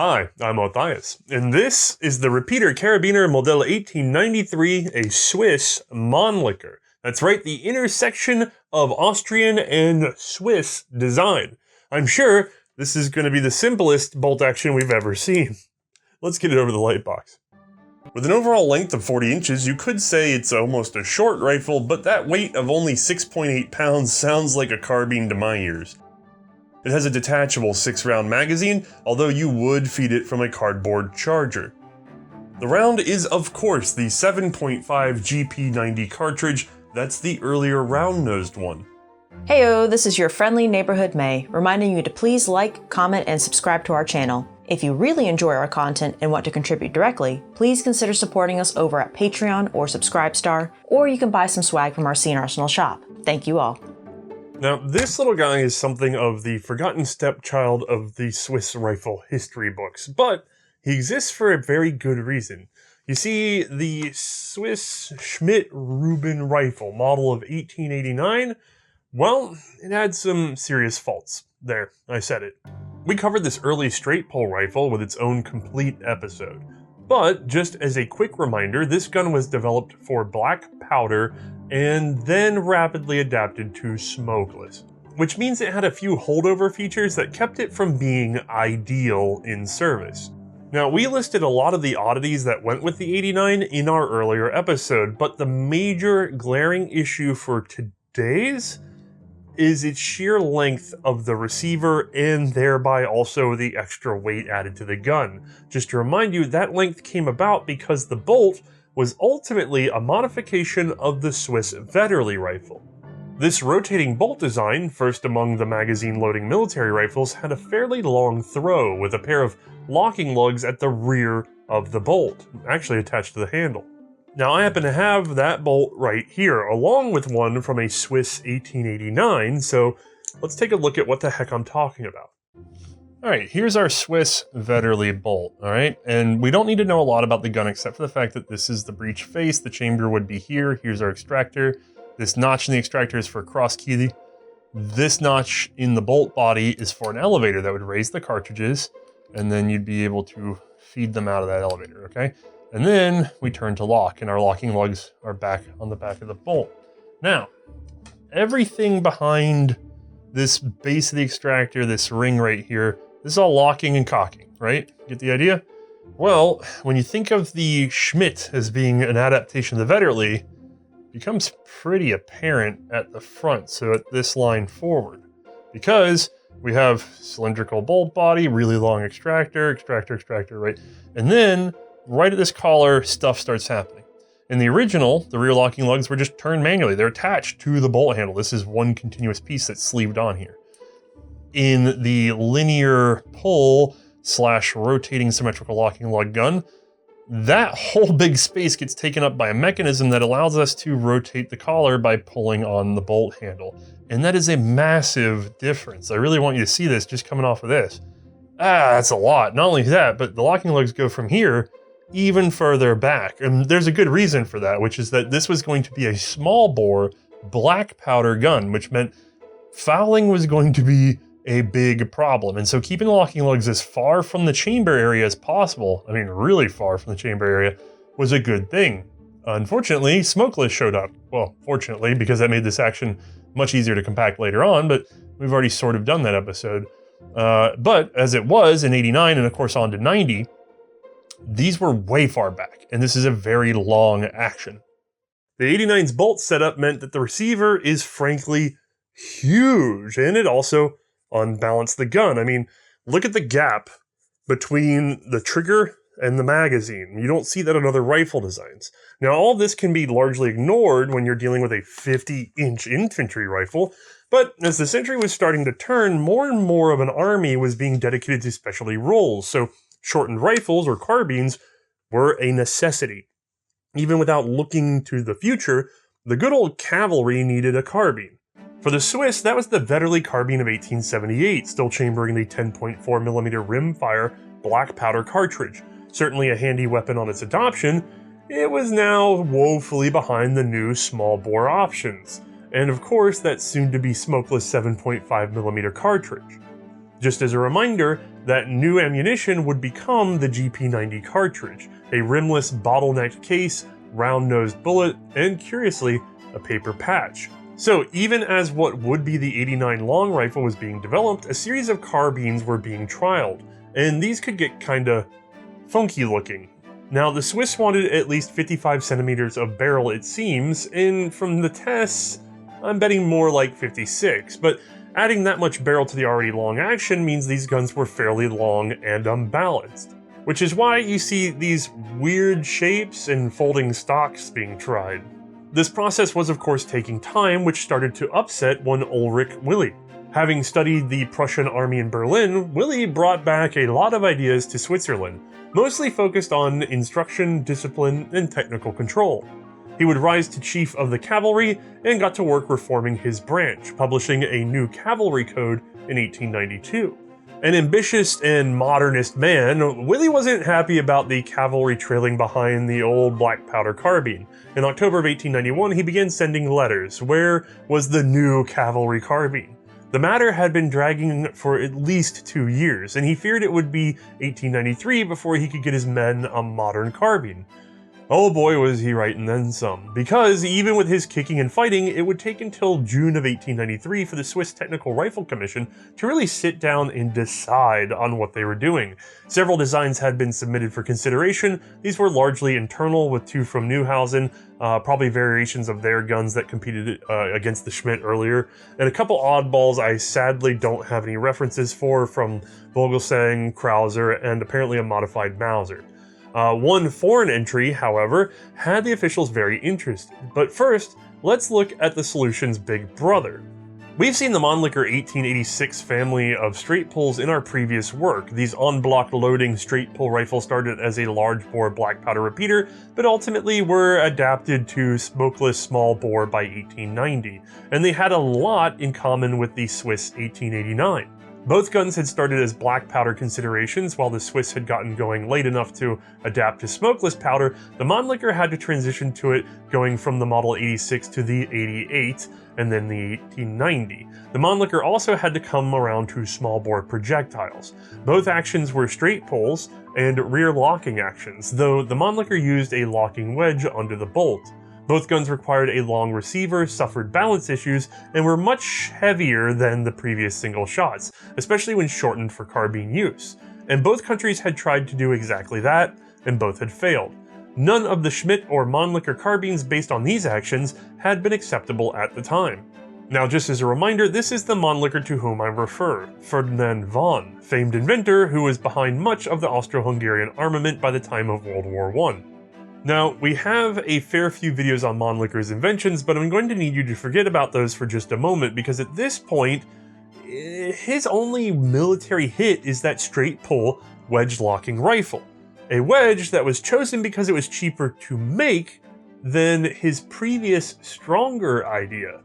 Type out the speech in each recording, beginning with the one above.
Hi, I'm Othais, and this is the Repeater Carabiner Modell 1893, a Swiss Mannlicher. That's right, the intersection of Austrian and Swiss design. I'm sure this is going to be the simplest bolt action we've ever seen. Let's get it over the light box. With an overall length of 40 inches, you could say it's almost a short rifle, but that weight of only 6.8 pounds sounds like a carbine to my ears. It has a detachable 6-round magazine, although you would feed it from a cardboard charger. The round is, of course, the 7.5 GP90 cartridge. That's the earlier round-nosed one. Heyo, this is your friendly neighborhood May, reminding you to please like, comment, and subscribe to our channel. If you really enjoy our content and want to contribute directly, please consider supporting us over at Patreon or Subscribestar, or you can buy some swag from our C&Rsenal shop. Thank you all. Now, this little guy is something of the forgotten stepchild of the Swiss rifle history books, but he exists for a very good reason. You see, the Swiss Schmidt-Reuben rifle, model of 1889, well, it had some serious faults. There, I said it. We covered this early straight pull rifle with its own complete episode. But, just as a quick reminder, this gun was developed for black powder and then rapidly adapted to smokeless, which means it had a few holdover features that kept it from being ideal in service. Now, we listed a lot of the oddities that went with the 89 in our earlier episode, but the major glaring issue for today's is its sheer length of the receiver and thereby also the extra weight added to the gun. Just to remind you, that length came about because the bolt was ultimately a modification of the Swiss Werndl rifle. This rotating bolt design, first among the magazine-loading military rifles, had a fairly long throw with a pair of locking lugs at the rear of the bolt, actually attached to the handle. Now, I happen to have that bolt right here, along with one from a Swiss 1889, so let's take a look at what the heck I'm talking about. Alright, here's our Swiss Werndl bolt, alright? And we don't need to know a lot about the gun except for the fact that this is the breech face, the chamber would be here, here's our extractor. This notch in the extractor is for cross key. This notch in the bolt body is for an elevator that would raise the cartridges, and then you'd be able to feed them out of that elevator, okay? And then we turn to lock, and our locking lugs are back on the back of the bolt. Now, everything behind this base of the extractor, this ring right here, this is all locking and cocking, right? Get the idea? Well, when you think of the Schmidt as being an adaptation of the Werndl, it becomes pretty apparent at the front, so at this line forward. Because we have cylindrical bolt body, really long extractor, right? And then, right at this collar, stuff starts happening. In the original, the rear locking lugs were just turned manually. They're attached to the bolt handle. This is one continuous piece that's sleeved on here. In the linear pull / rotating symmetrical locking lug gun, that whole big space gets taken up by a mechanism that allows us to rotate the collar by pulling on the bolt handle. And that is a massive difference. I really want you to see this just coming off of this. That's a lot. Not only that, but the locking lugs go from here even further back. And there's a good reason for that, which is that this was going to be a small bore black powder gun, which meant fouling was going to be a big problem. And so keeping the locking lugs as far from the chamber area as possible, I mean really far from the chamber area, was a good thing. Unfortunately, smokeless showed up. Well, fortunately, because that made this action much easier to compact later on, but we've already sort of done that episode. But as it was in 89 and of course on to 90, these were way far back, and this is a very long action. The 89's bolt setup meant that the receiver is frankly huge, and it also unbalanced the gun. I mean, look at the gap between the trigger and the magazine. You don't see that on other rifle designs. Now, all this can be largely ignored when you're dealing with a 50-inch infantry rifle, but as the century was starting to turn, more and more of an army was being dedicated to specialty roles, so shortened rifles or carbines were a necessity. Even without looking to the future, the good old cavalry needed a carbine. For the Swiss, that was the Werndl carbine of 1878, still chambering the 10.4mm rimfire black powder cartridge. Certainly a handy weapon on its adoption, it was now woefully behind the new small bore options. And of course, that soon-to-be smokeless 7.5mm cartridge. Just as a reminder, That new ammunition would become the GP90 cartridge, a rimless bottlenecked case, round-nosed bullet, and curiously, a paper patch. So even as what would be the 89 long rifle was being developed, a series of carbines were being trialed, and these could get kinda funky looking. Now the Swiss wanted at least 55 centimeters of barrel it seems, and from the tests, I'm betting more like 56, but adding that much barrel to the already long action means these guns were fairly long and unbalanced, which is why you see these weird shapes and folding stocks being tried. This process was of course taking time, which started to upset one Ulrich Willy. Having studied the Prussian army in Berlin, Willy brought back a lot of ideas to Switzerland, mostly focused on instruction, discipline, and technical control. He would rise to chief of the cavalry and got to work reforming his branch, publishing a new cavalry code in 1892. An ambitious and modernist man, Willy wasn't happy about the cavalry trailing behind the old black powder carbine. In October of 1891, he began sending letters. Where was the new cavalry carbine? The matter had been dragging for at least 2 years, and he feared it would be 1893 before he could get his men a modern carbine. Oh boy was he right and then some, because even with his kicking and fighting, it would take until June of 1893 for the Swiss Technical Rifle Commission to really sit down and decide on what they were doing. Several designs had been submitted for consideration. These were largely internal, with 2 from Neuhausen, probably variations of their guns that competed against the Schmidt earlier, and a couple oddballs I sadly don't have any references for, from Vogelsang, Krauser, and apparently a modified Mauser. One foreign entry, however, had the officials very interested. But first, let's look at the solution's big brother. We've seen the Mannlicher 1886 family of straight pulls in our previous work. These en-bloc loading straight pull rifles started as a large bore black powder repeater, but ultimately were adapted to smokeless small bore by 1890, and they had a lot in common with the Swiss 1889. Both guns had started as black powder considerations. While the Swiss had gotten going late enough to adapt to smokeless powder, the Mannlicher had to transition to it, going from the Model 86 to the 88, and then the 1890. The Mannlicher also had to come around to small bore projectiles. Both actions were straight pulls and rear locking actions, though the Mannlicher used a locking wedge under the bolt. Both guns required a long receiver, suffered balance issues, and were much heavier than the previous single shots, especially when shortened for carbine use. And both countries had tried to do exactly that, and both had failed. None of the Schmidt or Mannlicher carbines based on these actions had been acceptable at the time. Now, just as a reminder, this is the Mannlicher to whom I refer, Ferdinand von, famed inventor who was behind much of the Austro-Hungarian armament by the time of World War I. Now, we have a fair few videos on Mannlicher's inventions, but I'm going to need you to forget about those for just a moment, because at this point, his only military hit is that straight pull wedge locking rifle. A wedge that was chosen because it was cheaper to make than his previous stronger idea.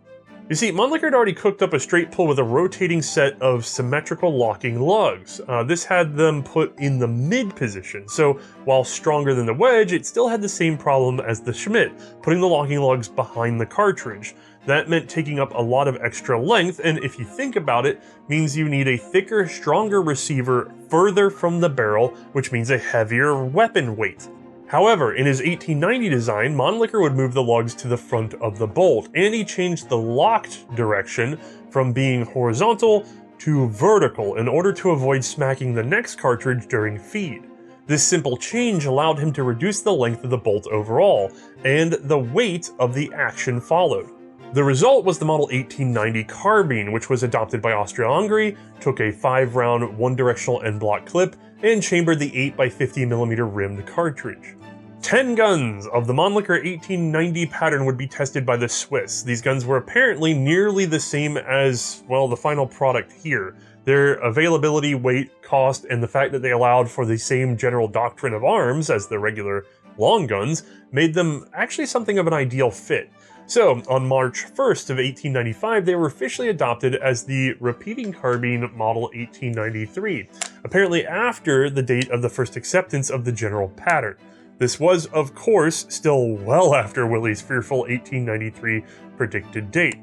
You see, Mannlicher had already cooked up a straight pull with a rotating set of symmetrical locking lugs. This had them put in the mid position, so while stronger than the wedge, it still had the same problem as the Schmidt, putting the locking lugs behind the cartridge. That meant taking up a lot of extra length, and if you think about it, means you need a thicker, stronger receiver further from the barrel, which means a heavier weapon weight. However, in his 1890 design, Mannlicher would move the lugs to the front of the bolt, and he changed the locked direction from being horizontal to vertical in order to avoid smacking the next cartridge during feed. This simple change allowed him to reduce the length of the bolt overall, and the weight of the action followed. The result was the Model 1890 carbine, which was adopted by Austria-Hungary, took a 5-round one-directional en-bloc clip, and chambered the 8x50mm rimmed cartridge. 10 guns of the Mannlicher 1890 pattern would be tested by the Swiss. These guns were apparently nearly the same as, well, the final product here. Their availability, weight, cost, and the fact that they allowed for the same general doctrine of arms as the regular long guns made them actually something of an ideal fit. So, on March 1st of 1895, they were officially adopted as the repeating carbine Model 1893, apparently after the date of the first acceptance of the general pattern. This was, of course, still well after Willy's fearful 1893 predicted date.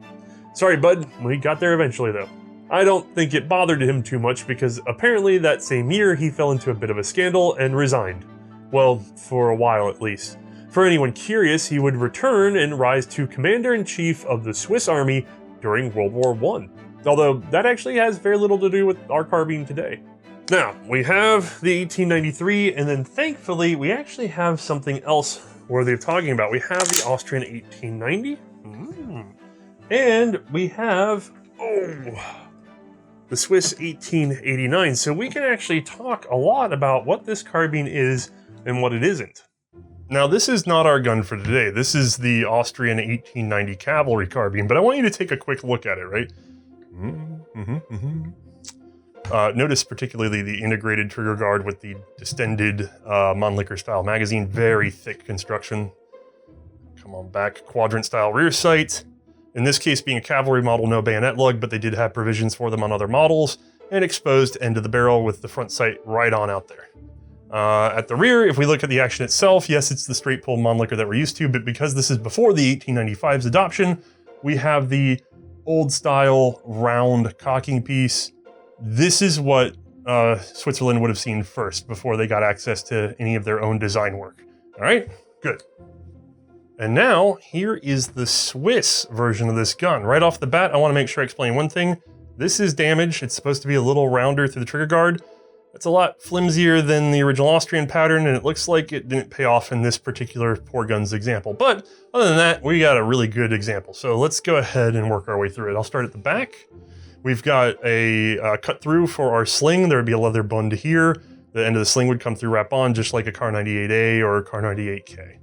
Sorry, bud, we got there eventually though. I don't think it bothered him too much because apparently that same year he fell into a bit of a scandal and resigned. Well, for a while at least. For anyone curious, he would return and rise to Commander-in-Chief of the Swiss Army during World War I. Although that actually has very little to do with our carbine today. Now, we have the 1893, and then thankfully we actually have something else worthy of talking about. We have the Austrian 1890, and we have, the Swiss 1889. So we can actually talk a lot about what this carbine is and what it isn't. Now, this is not our gun for today. This is the Austrian 1890 cavalry carbine, but I want you to take a quick look at it, right? Notice particularly the integrated trigger guard with the distended Mannlicher style magazine, very thick construction. Come on back, quadrant style rear sight. In this case being a cavalry model, no bayonet lug, but they did have provisions for them on other models, and exposed end of the barrel with the front sight right on out there. At the rear, if we look at the action itself, yes, it's the straight pull Mannlicher that we're used to, but because this is before the 1895's adoption, we have the old style round cocking piece. This is what Switzerland would have seen first before they got access to any of their own design work. All right, good. And now here is the Swiss version of this gun. Right off the bat, I want to make sure I explain one thing. This is damaged. It's supposed to be a little rounder through the trigger guard. It's a lot flimsier than the original Austrian pattern, and it looks like it didn't pay off in this particular poor gun's example. But other than that, we got a really good example. So let's go ahead and work our way through it. I'll start at the back. We've got a cut through for our sling. There would be a leather bund here. The end of the sling would come through wrap on, just like a Car 98A or a Car 98K.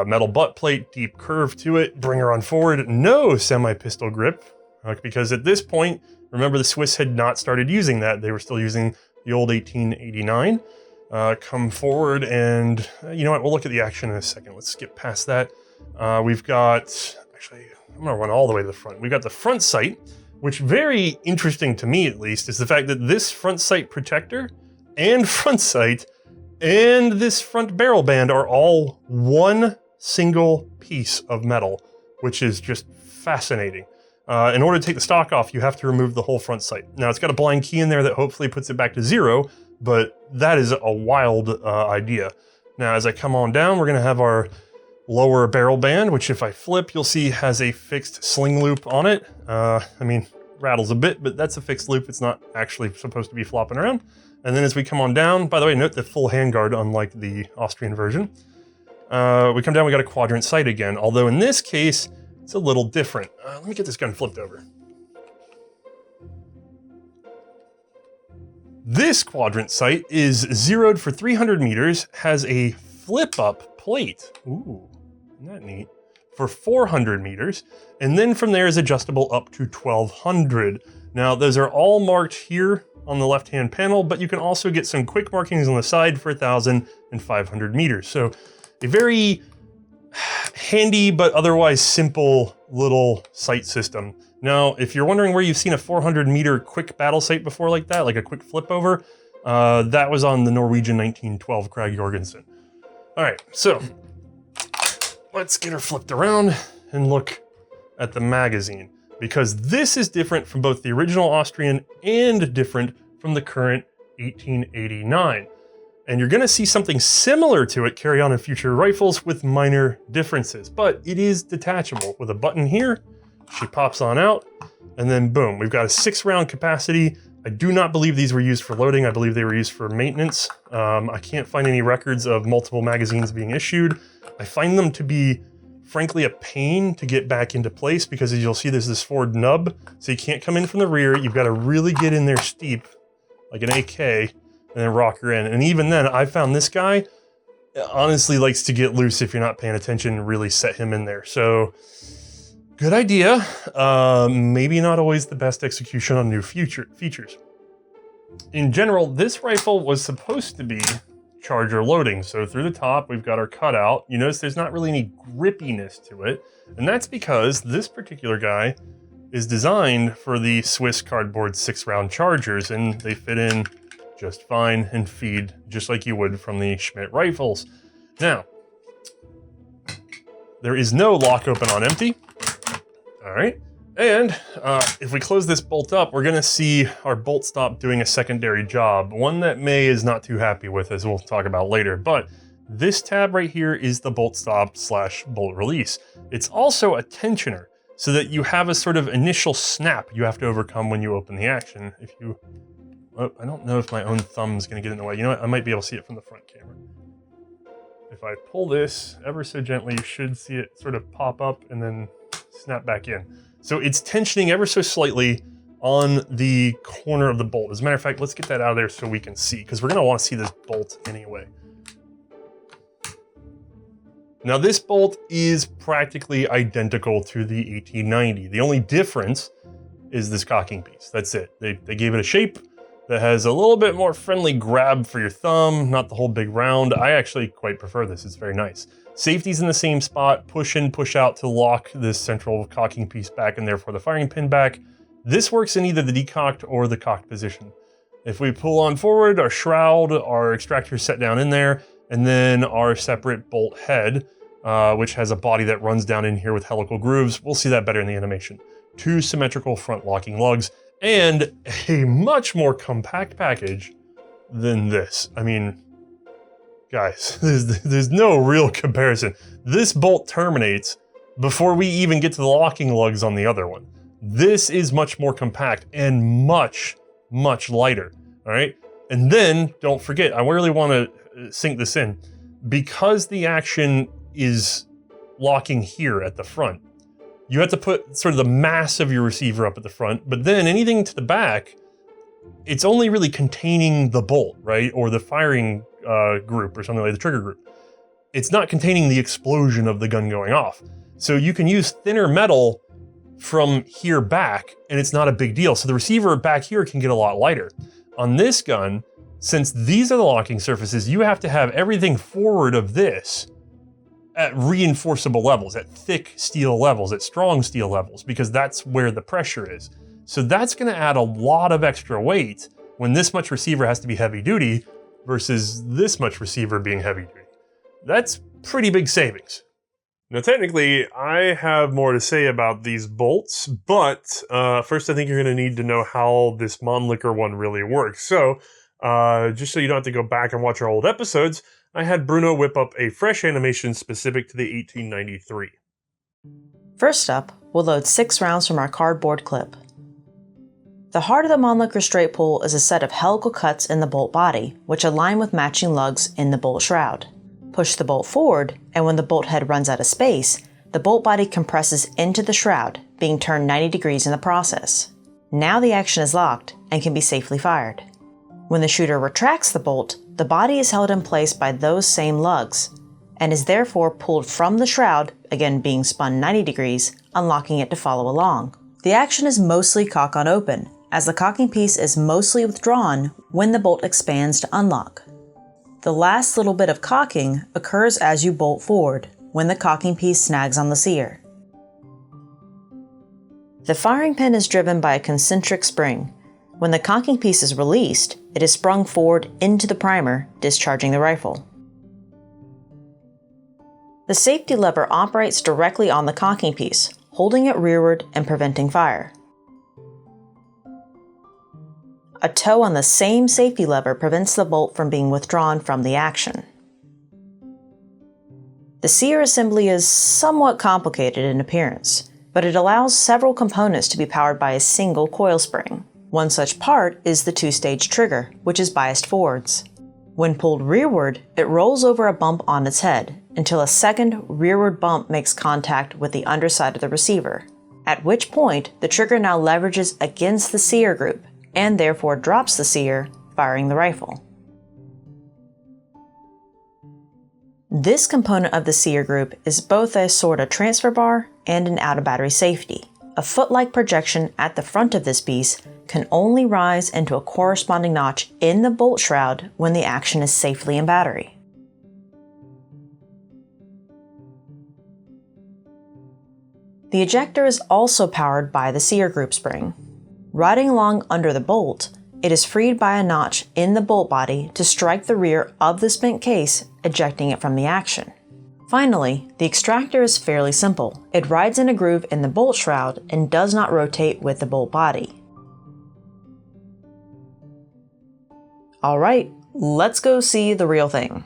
Metal butt plate, deep curve to it, bringer on forward, no semi-pistol grip, because at this point, remember the Swiss had not started using that. They were still using the old 1889. Come forward and, you know what, we'll look at the action in a second. Let's skip past that. We've got, actually, I'm gonna run all the way to the front. We've got the front sight, which very interesting to me at least, is the fact that this front sight protector and front sight and this front barrel band are all one single piece of metal, which is just fascinating. In order to take the stock off, you have to remove the whole front sight. Now, it's got a blind key in there that hopefully puts it back to 0, but that is a wild idea. Now, as I come on down, we're gonna have our lower barrel band, which if I flip, you'll see has a fixed sling loop on it. I mean, rattles a bit, but that's a fixed loop. It's not actually supposed to be flopping around. And then as we come on down, by the way, note the full handguard, unlike the Austrian version. We come down, we got a quadrant sight again, although in this case, it's a little different. Let me get this gun flipped over. This quadrant sight is zeroed for 300 meters, has a flip-up plate. Ooh, isn't that neat? For 400 meters, and then from there is adjustable up to 1200. Now, those are all marked here on the left-hand panel, but you can also get some quick markings on the side for 1,000 and 500 meters. So a very handy but otherwise simple little sight system. Now, if you're wondering where you've seen a 400 meter quick battle sight before like that, like a quick flip over, that was on the Norwegian 1912 Krag Jorgensen. All right, so let's get her flipped around and look at the magazine, because this is different from both the original Austrian and different from the current 1889. And you're gonna see something similar to it carry on in future rifles with minor differences, but it is detachable with a button here. She pops on out, and then boom, we've got a 6-round capacity. I do not believe these were used for loading. I believe they were used for maintenance. I can't find any records of multiple magazines being issued. I find them to be, frankly, a pain to get back into place because as you'll see, there's this forward nub, so you can't come in from the rear. You've got to really get in there steep, like an AK, and then rock her in. And even then, I found this guy honestly likes to get loose if you're not paying attention and really set him in there. So, good idea. Maybe not always the best execution on new features. In general, this rifle was supposed to be charger loading. So through the top, we've got our cutout. You notice there's not really any grippiness to it. And that's because this particular guy is designed for the Swiss cardboard 6-round chargers, and they fit in just fine and feed just like you would from the Schmidt rifles. Now, there is no lock open on empty. All right, And if we close this bolt up, we're gonna see our bolt stop doing a secondary job, one that Mae is not too happy with, as we'll talk about later. But this tab right here is the bolt stop / bolt release. It's also a tensioner, so that you have a sort of initial snap you have to overcome when you open the action. If you, oh, I don't know if my own thumb's gonna get in the way. You know what, I might be able to see it from the front camera. If I pull this ever so gently, you should see it sort of pop up and then snap back in. So it's tensioning ever so slightly on the corner of the bolt. As a matter of fact, let's get that out of there so we can see, because we're gonna want to see this bolt anyway. Now this bolt is practically identical to the 1890. The only difference is this cocking piece. That's it. They gave it a shape that has a little bit more friendly grab for your thumb, not the whole big round. I actually quite prefer this, it's very nice. Safety's in the same spot, push in, push out to lock this central cocking piece back and therefore the firing pin back. This works in either the decocked or the cocked position. If we pull on forward, our shroud, our extractor is set down in there, and then our separate bolt head, which has a body that runs down in here with helical grooves. We'll see that better in the animation. 2 symmetrical front locking lugs, and a much more compact package than this. I mean, guys, there's no real comparison. This bolt terminates before we even get to the locking lugs on the other one. This is much more compact and much, much lighter, all right? And then, don't forget, I really want to sink this in. Because the action is locking here at the front, you have to put sort of the mass of your receiver up at the front, but then anything to the back, it's only really containing the bolt, right? Or the firing group or something like the trigger group. It's not containing the explosion of the gun going off. So you can use thinner metal from here back and it's not a big deal. So the receiver back here can get a lot lighter. On this gun, since these are the locking surfaces, you have to have everything forward of this at reinforceable levels, at thick steel levels, at strong steel levels, because that's where the pressure is. So that's gonna add a lot of extra weight when this much receiver has to be heavy duty versus this much receiver being heavy duty. That's pretty big savings. Now technically, I have more to say about these bolts, but first I think you're gonna need to know how this Mannlicher one really works. So, just so you don't have to go back and watch our old episodes, I had Bruno whip up a fresh animation specific to the 1893. First up, we'll load 6 rounds from our cardboard clip. The heart of the Mannlicher straight pull is a set of helical cuts in the bolt body, which align with matching lugs in the bolt shroud. Push the bolt forward, and when the bolt head runs out of space, the bolt body compresses into the shroud, being turned 90 degrees in the process. Now the action is locked and can be safely fired. When the shooter retracts the bolt, the body is held in place by those same lugs, and is therefore pulled from the shroud, again being spun 90 degrees, unlocking it to follow along. The action is mostly cock on open, as the cocking piece is mostly withdrawn when the bolt expands to unlock. The last little bit of cocking occurs as you bolt forward, when the cocking piece snags on the sear. The firing pin is driven by a concentric spring. When the cocking piece is released, it is sprung forward into the primer, discharging the rifle. The safety lever operates directly on the cocking piece, holding it rearward and preventing fire. A toe on the same safety lever prevents the bolt from being withdrawn from the action. The sear assembly is somewhat complicated in appearance, but it allows several components to be powered by a single coil spring. One such part is the 2-stage trigger, which is biased forwards. When pulled rearward, it rolls over a bump on its head until a second rearward bump makes contact with the underside of the receiver, at which point the trigger now leverages against the sear group and therefore drops the sear, firing the rifle. This component of the sear group is both a sort of transfer bar and an out-of-battery safety. A foot-like projection at the front of this piece can only rise into a corresponding notch in the bolt shroud when the action is safely in battery. The ejector is also powered by the sear group spring. Riding along under the bolt, it is freed by a notch in the bolt body to strike the rear of the spent case, ejecting it from the action. Finally, the extractor is fairly simple. It rides in a groove in the bolt shroud and does not rotate with the bolt body. Alright, let's go see the real thing.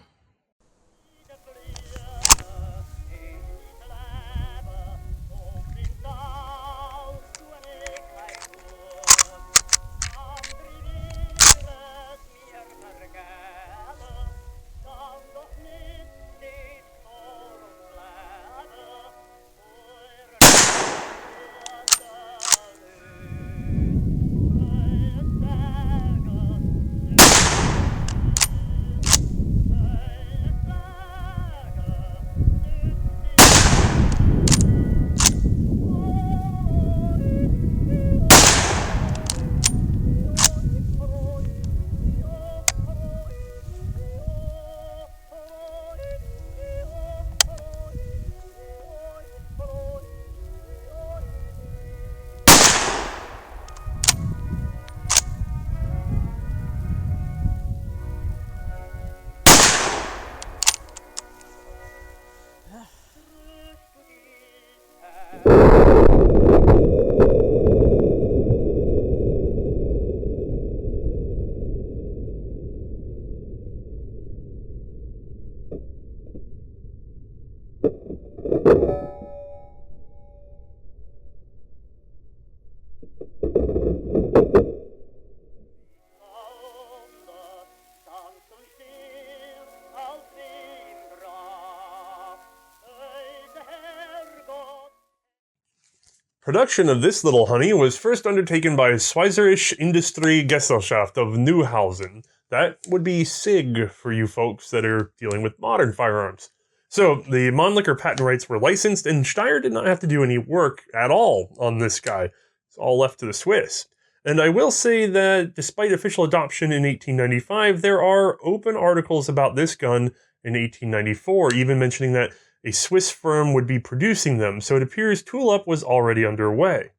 Production of this little honey was first undertaken by Schweizerische Industriegesellschaft of Neuhausen. That would be SIG for you folks that are dealing with modern firearms. So the Mannlicher patent rights were licensed, and Steyr did not have to do any work at all on this guy. It's all left to the Swiss. And I will say that despite official adoption in 1895, there are open articles about this gun in 1894, even mentioning that a Swiss firm would be producing them, so it appears tool-up was already underway.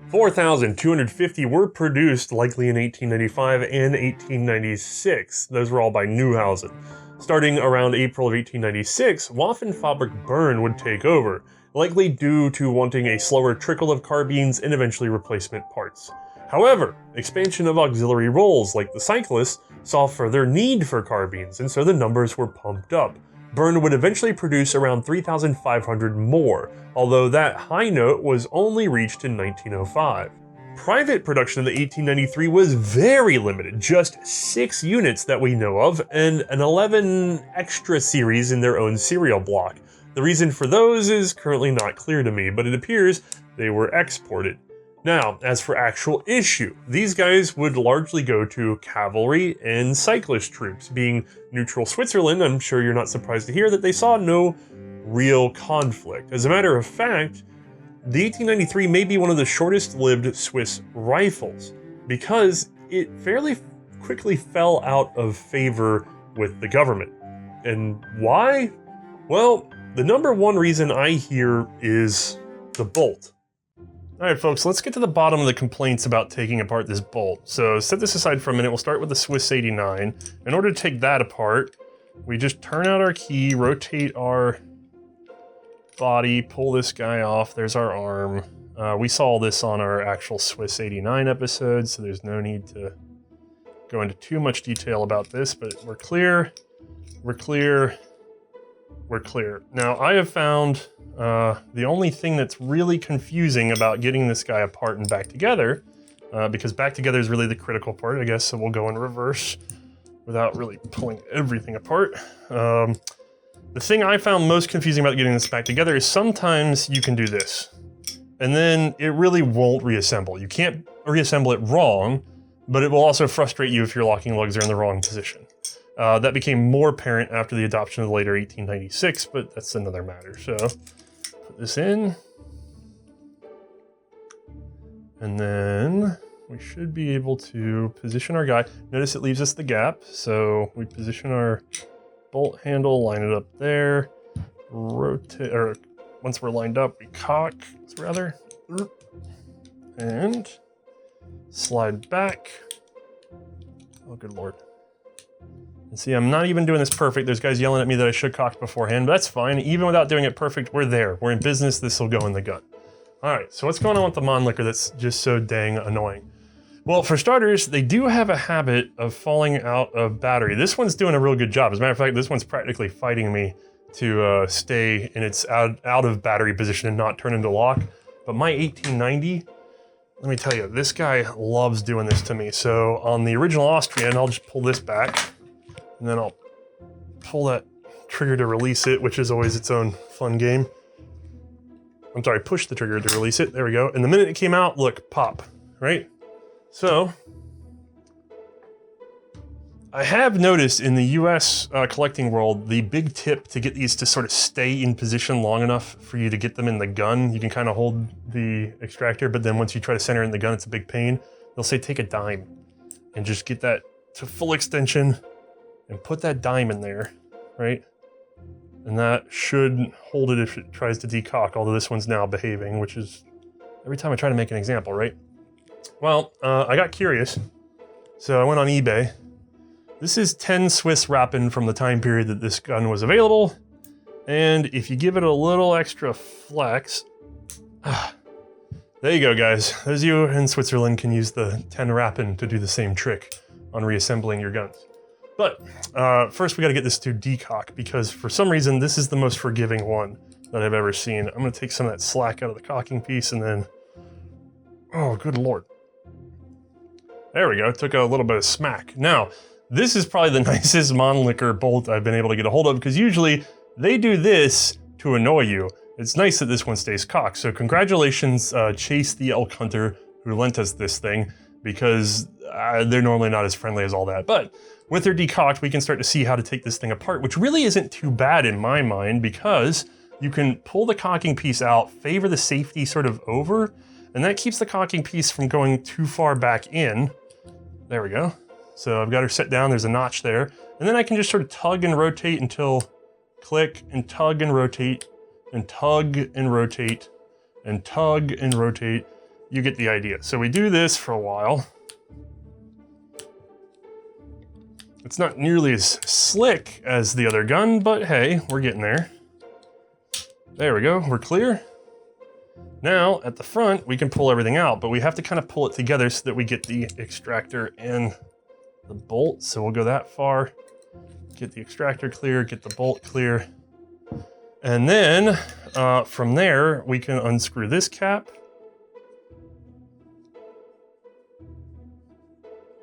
4,250 were produced, likely in 1895 and 1896. Those were all by Neuhausen. Starting around April of 1896, Waffenfabrik Bern would take over, likely due to wanting a slower trickle of carbines and eventually replacement parts. However, expansion of auxiliary roles, like the cyclists, saw further need for carbines, and so the numbers were pumped up. Bern would eventually produce around 3,500 more, although that high note was only reached in 1905. Private production of the 1893 was very limited, just 6 units that we know of, and an 11 extra series in their own serial block. The reason for those is currently not clear to me, but it appears they were exported. Now, as for actual issue, these guys would largely go to cavalry and cyclist troops. Being neutral Switzerland, I'm sure you're not surprised to hear that they saw no real conflict. As a matter of fact, the 1893 may be one of the shortest-lived Swiss rifles, because it fairly quickly fell out of favor with the government. And why? Well, the number one reason I hear is the bolt. Alright folks, let's get to the bottom of the complaints about taking apart this bolt. So set this aside for a minute, we'll start with the Swiss 89. In order to take that apart, we just turn out our key, rotate our body, pull this guy off, there's our arm. We saw this on our actual Swiss 89 episode, so there's no need to go into too much detail about this, but we're clear, we're clear, we're clear. Now I have found the only thing that's really confusing about getting this guy apart and back together, because back together is really the critical part, I guess, so we'll go in reverse without really pulling everything apart. The thing I found most confusing about getting this back together is sometimes you can do this, and then it really won't reassemble. You can't reassemble it wrong, but it will also frustrate you if your locking lugs are in the wrong position. That became more apparent after the adoption of the later 1896, but that's another matter. So put this in, and then we should be able to position our guy. Notice it leaves us the gap, so we position our bolt handle, line it up there, rotate, or once we're lined up, we cock, rather, and slide back. Oh, good Lord. And see, I'm not even doing this perfect. There's guys yelling at me that I should cock beforehand, but that's fine. Even without doing it perfect, we're there. We're in business, this will go in the gun. All right, so what's going on with the Mannlicher that's just so dang annoying? Well, for starters, they do have a habit of falling out of battery. This one's doing a real good job. As a matter of fact, this one's practically fighting me to stay in its out of battery position and not turn into lock. But my 1890, let me tell you, this guy loves doing this to me. So on the original Austrian, I'll just pull this back, and then I'll pull that trigger to release it, which is always its own fun game. I'm sorry, push the trigger to release it. There we go. And the minute it came out, look, pop, right? So, I have noticed in the US collecting world, the big tip to get these to sort of stay in position long enough for you to get them in the gun. You can kind of hold the extractor, but then once you try to center it in the gun, it's a big pain. They'll say take a dime and just get that to full extension and put that dime in there, right? And that should hold it if it tries to decock, although this one's now behaving, which is every time I try to make an example, right? Well, I got curious, so I went on eBay. This is 10 Swiss Rappen from the time period that this gun was available, and if you give it a little extra flex, there you go, guys. Those of you in Switzerland can use the 10 Rappen to do the same trick on reassembling your guns. But first we gotta get this to decock, because for some reason this is the most forgiving one that I've ever seen. I'm gonna take some of that slack out of the cocking piece and then, oh, good Lord. There we go, took a little bit of smack. Now, this is probably the nicest Mannlicher bolt I've been able to get a hold of, because usually they do this to annoy you. It's nice that this one stays cocked. So congratulations, Chase the elk hunter who lent us this thing, because they're normally not as friendly as all that. But with their decocked, we can start to see how to take this thing apart, which really isn't too bad in my mind, because you can pull the cocking piece out, favor the safety sort of over, and that keeps the cocking piece from going too far back in. There we go. So I've got her set down, there's a notch there, and then I can just sort of tug and rotate until click and tug and rotate and tug and rotate and tug and rotate. You get the idea. So we do this for a while. It's not nearly as slick as the other gun, but hey, we're getting there. There we go, we're clear. Now, at the front, we can pull everything out, but we have to kind of pull it together so that we get the extractor and the bolt. So we'll go that far, get the extractor clear, get the bolt clear. And then, from there, we can unscrew this cap.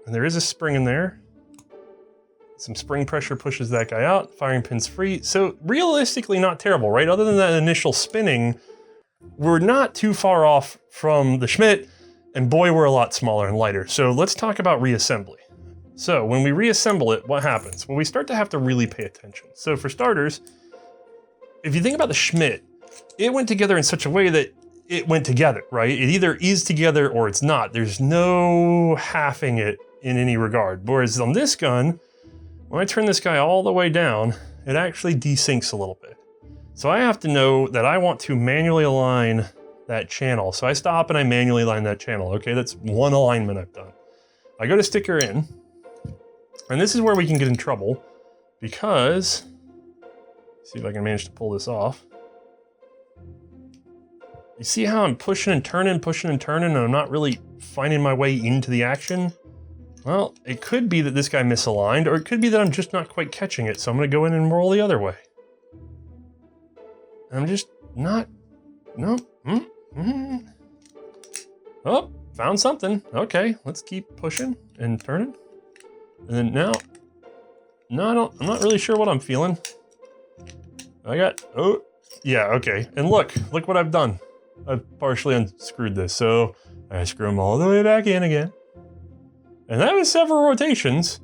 And there is a spring in there. Some spring pressure pushes that guy out, firing pin's free. So realistically not terrible, right? Other than that initial spinning, we're not too far off from the Schmidt, and boy, we're a lot smaller and lighter. So let's talk about reassembly. So when we reassemble it, what happens? Well, we start to have to really pay attention. So for starters, if you think about the Schmidt, it went together in such a way that it went together, right? It either is together or it's not. There's no halving it in any regard. Whereas on this gun, when I turn this guy all the way down, it actually desyncs a little bit. So I have to know that I want to manually align that channel. So I stop and I manually align that channel. Okay, that's one alignment I've done. I go to stick her in, and this is where we can get in trouble, because, see if I can manage to pull this off. You see how I'm pushing and turning, and I'm not really finding my way into the action? Well, it could be that this guy misaligned, or it could be that I'm just not quite catching it, so I'm gonna go in and roll the other way. I'm just not, no, Oh, found something. Okay, let's keep pushing and turning. And then now, no, I'm not really sure what I'm feeling. Oh, yeah, okay. And look what I've done. I've partially unscrewed this, so I screw them all the way back in again. And that was several rotations,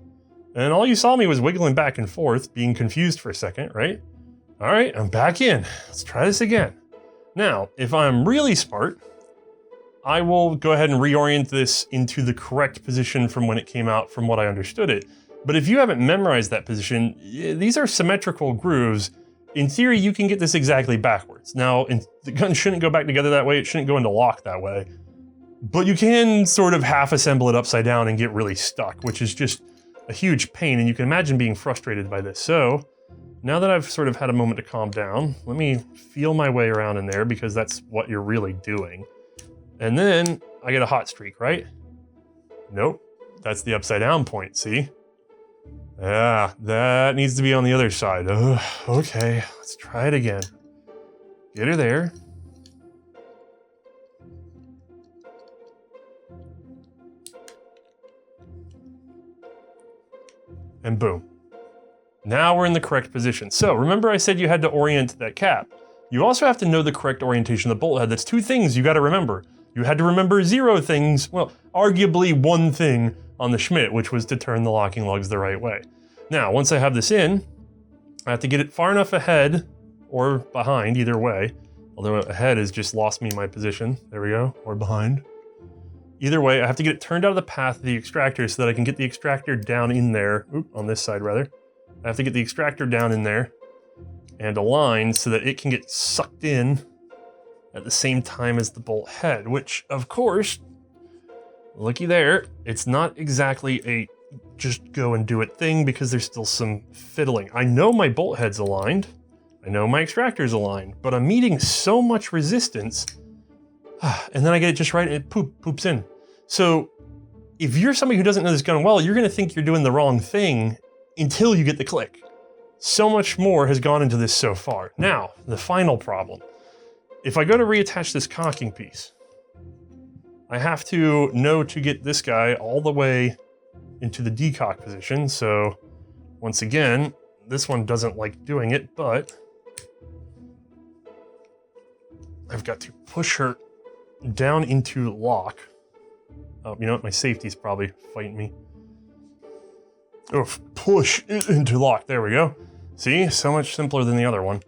and all you saw me was wiggling back and forth, being confused for a second, right? All right, I'm back in. Let's try this again. Now, if I'm really smart, I will go ahead and reorient this into the correct position from when it came out from what I understood it. But if you haven't memorized that position, these are symmetrical grooves. In theory, you can get this exactly backwards. Now, the gun shouldn't go back together that way. It shouldn't go into lock that way. But you can sort of half assemble it upside down and get really stuck, which is just a huge pain, and you can imagine being frustrated by this. So now that I've sort of had a moment to calm down, let me feel my way around in there, because that's what you're really doing. And then I get a hot streak, right? Nope, that's the upside down point, see? Yeah, that needs to be on the other side. Ugh, okay, let's try it again. Get her there. And boom. Now we're in the correct position. So remember I said you had to orient that cap. You also have to know the correct orientation of the bolt head. That's two things you gotta remember. You had to remember 0 things, well, arguably 1 thing on the Schmidt, which was to turn the locking lugs the right way. Now, once I have this in, I have to get it far enough ahead or behind, either way. Although ahead has just lost me my position. There we go, or behind. Either way, I have to get it turned out of the path of the extractor so that I can get the extractor down in there. Oop, on this side rather. I have to get the extractor down in there and aligned so that it can get sucked in at the same time as the bolt head, which of course, looky there, it's not exactly a just go and do it thing, because there's still some fiddling. I know my bolt head's aligned, I know my extractor's aligned, but I'm meeting so much resistance, and then I get it just right and it poops in. So if you're somebody who doesn't know this gun well, you're gonna think you're doing the wrong thing until you get the click. So much more has gone into this so far. Now, the final problem. If I go to reattach this cocking piece, I have to know to get this guy all the way into the decock position. So once again, this one doesn't like doing it, but I've got to push her down into lock. Oh, you know what? My safety's probably fighting me. Oh, push it into lock. There we go. See, so much simpler than the other one.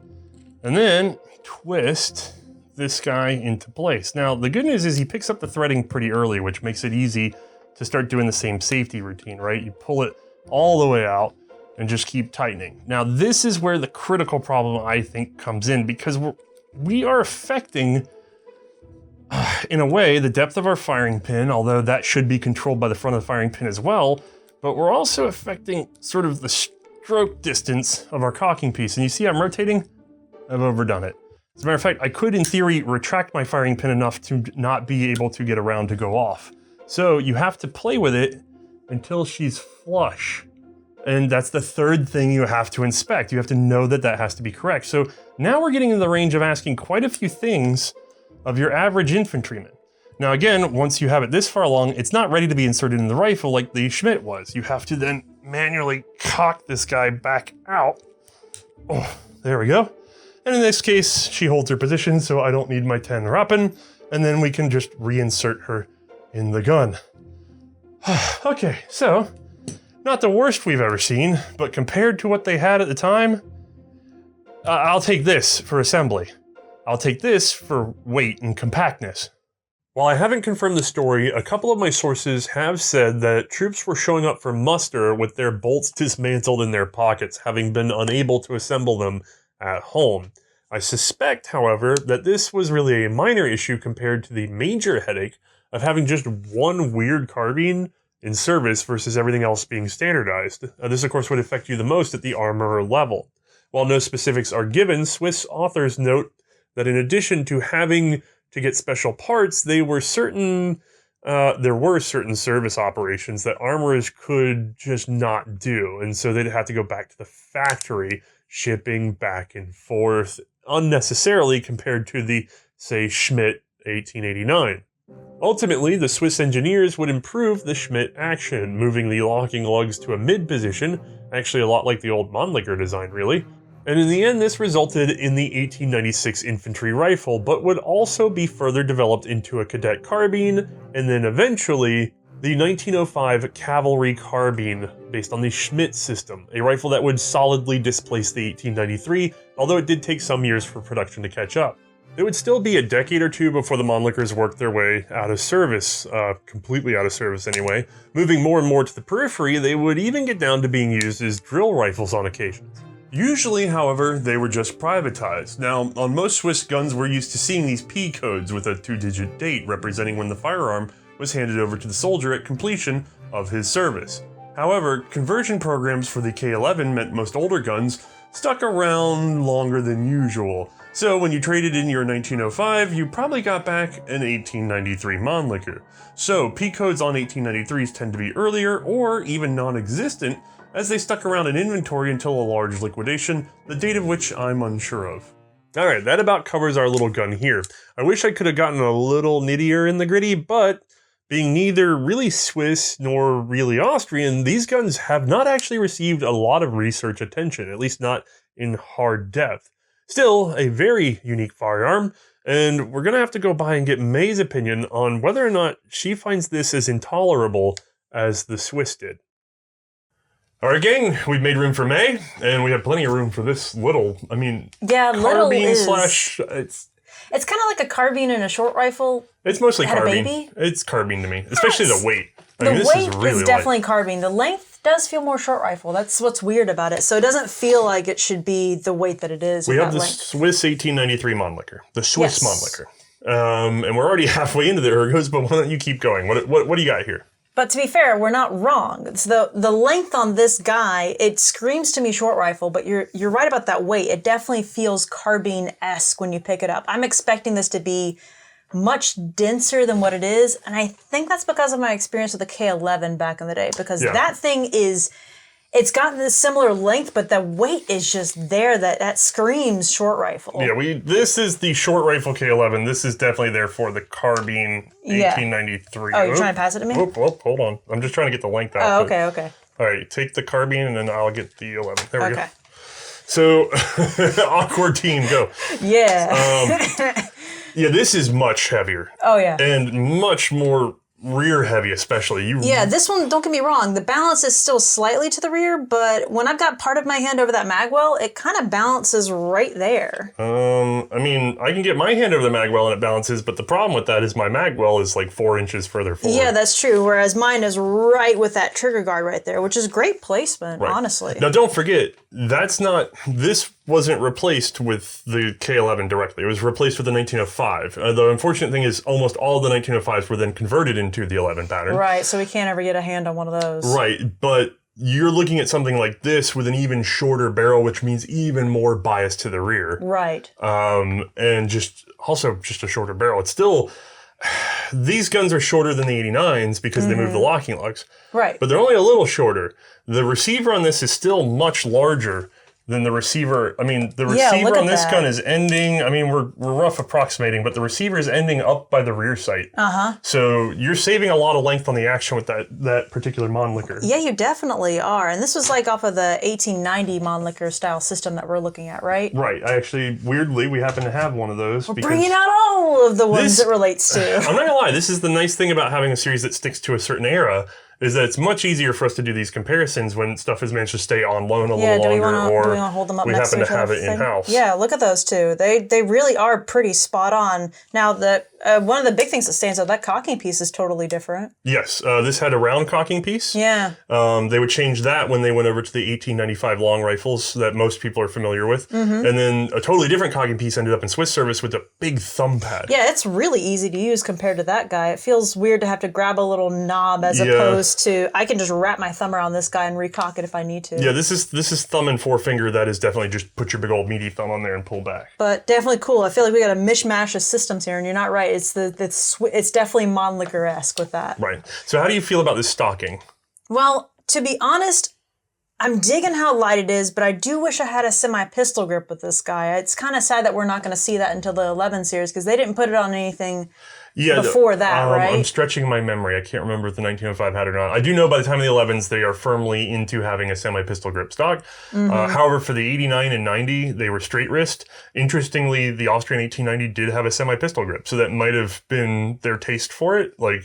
And then twist this guy into place. Now, the good news is he picks up the threading pretty early, which makes it easy to start doing the same safety routine, right? You pull it all the way out and just keep tightening. Now, this is where the critical problem, I think, comes in, because we are affecting, in a way, the depth of our firing pin, although that should be controlled by the front of the firing pin as well, but we're also affecting sort of the stroke distance of our cocking piece. And you see I'm rotating? I've overdone it. As a matter of fact, I could, in theory, retract my firing pin enough to not be able to get around to go off. So you have to play with it until she's flush. And that's the third thing you have to inspect. You have to know that that has to be correct. So now we're getting in the range of asking quite a few things of your average infantryman. Now again, once you have it this far along, it's not ready to be inserted in the rifle like the Schmidt was. You have to then manually cock this guy back out. Oh, there we go. And in this case, she holds her position, so I don't need my 10 Rappen, and then we can just reinsert her in the gun. Okay, so, not the worst we've ever seen, but compared to what they had at the time, I'll take this for assembly. I'll take this for weight and compactness. While I haven't confirmed the story, a couple of my sources have said that troops were showing up for muster with their bolts dismantled in their pockets, having been unable to assemble them at home. I suspect, however, that this was really a minor issue compared to the major headache of having just one weird carbine in service versus everything else being standardized. This, of course, would affect you the most at the armorer level. While no specifics are given, Swiss authors note that in addition to having to get special parts, there were certain service operations that armorers could just not do, and so they'd have to go back to the factory, shipping back and forth unnecessarily compared to the, say, Schmidt 1889. Ultimately, the Swiss engineers would improve the Schmidt action, moving the locking lugs to a mid position, actually a lot like the old Mannlicher design really, and in the end this resulted in the 1896 infantry rifle, but would also be further developed into a cadet carbine, and then eventually the 1905 cavalry carbine based on the Schmidt system, a rifle that would solidly displace the 1893, although it did take some years for production to catch up. It would still be a decade or two before the Mannlichers worked their way out of service, completely out of service anyway. Moving more and more to the periphery, they would even get down to being used as drill rifles on occasions. Usually, however, they were just privatized. Now, on most Swiss guns, we're used to seeing these P codes with a 2-digit date representing when the firearm was handed over to the soldier at completion of his service. However, conversion programs for the K11 meant most older guns stuck around longer than usual. So when you traded in your 1905, you probably got back an 1893 Mannlicher. So P-codes on 1893s tend to be earlier or even non-existent, as they stuck around in inventory until a large liquidation, the date of which I'm unsure of. Alright, that about covers our little gun here. I wish I could have gotten a little nittier in the gritty, but being neither really Swiss nor really Austrian, these guns have not actually received a lot of research attention, at least not in hard depth. Still, a very unique firearm, and we're gonna have to go by and get Mae's opinion on whether or not she finds this as intolerable as the Swiss did. Alright gang, we've made room for Mae, and we have plenty of room for this little, carbine slash, it's kind of like a carbine and a short rifle. It's mostly had carbine. A baby. It's carbine to me, especially the weight. The weight is definitely carbine. The length does feel more short rifle. That's what's weird about it. So it doesn't feel like it should be the weight that it is. We have the Swiss 1893 Mannlicher, the Swiss Mannlicher, and we're already halfway into the ergos. But why don't you keep going? What do you got here? But to be fair, we're not wrong. It's the length on this guy, it screams to me short rifle, but you're right about that weight. It definitely feels carbine-esque when you pick it up. I'm expecting this to be much denser than what it is, and I think that's because of my experience with the K11 back in the day, because that thing it's got this similar length, but the weight is just there. That screams short rifle. Yeah, this is the short rifle K11. This is definitely there for the carbine 1893. Oh, you're trying to pass it to me? Hold on. I'm just trying to get the length out. Oh, okay. All right, take the carbine and then I'll get the 11. There we go. So, awkward team, go. Yeah. Yeah, this is much heavier. Oh, yeah. And much more rear heavy, especially. This one, don't get me wrong, the balance is still slightly to the rear, but when I've got part of my hand over that magwell, it kind of balances right there. I mean, I can get my hand over the magwell and it balances, but the problem with that is my magwell is like 4 inches further forward. Yeah, that's true, whereas mine is right with that trigger guard right there, which is great placement, honestly. Now, don't forget, this wasn't replaced with the K11 directly. It was replaced with the 1905. The unfortunate thing is almost all the 1905s were then converted into the 11 pattern. Right, so we can't ever get a hand on one of those. Right, but you're looking at something like this with an even shorter barrel, which means even more bias to the rear. Right. And just a shorter barrel. It's still, these guns are shorter than the 89s because they move the locking lugs. Right. But they're only a little shorter. The receiver on this is still much larger than the receiver. I mean, the receiver on this gun is ending, I mean, we're rough approximating, but the receiver is ending up by the rear sight. So you're saving a lot of length on the action with that particular Mannlicher. Yeah, you definitely are. And this was like off of the 1890 Mannlicher style system that we're looking at, right? Right. I actually, weirdly, we happen to have one of those. We're bringing out all of the ones it relates to. I'm not gonna lie, this is the nice thing about having a series that sticks to a certain era, is that it's much easier for us to do these comparisons when stuff has managed to stay on loan a little longer, or do we wanna hold them up we next happen to to have it in-house. Yeah, look at those two. They really are pretty spot on. Now, one of the big things that stands out, that cocking piece is totally different. Yes, this had a round cocking piece. Yeah. They would change that when they went over to the 1895 long rifles that most people are familiar with. And then a totally different cocking piece ended up in Swiss service with a big thumb pad. Yeah, it's really easy to use compared to that guy. It feels weird to have to grab a little knob as opposed to, I can just wrap my thumb around this guy and recock it if I need to. Yeah, this is thumb and forefinger. That is definitely just put your big old meaty thumb on there and pull back. But definitely cool. I feel like we got a mishmash of systems here, and you're not right. It's definitely Mannlicher-esque with that. Right. So how do you feel about this stocking? Well, to be honest, I'm digging how light it is, but I do wish I had a semi-pistol grip with this guy. It's kind of sad that we're not going to see that until the 11 series, because they didn't put it on anything before that, right? I'm stretching my memory. I can't remember if the 1905 had it or not. I do know by the time of the 11s, they are firmly into having a semi-pistol grip stock. However, for the 89 and 90, they were straight wrist. Interestingly, the Austrian 1890 did have a semi-pistol grip, so that might have been their taste for it. Like,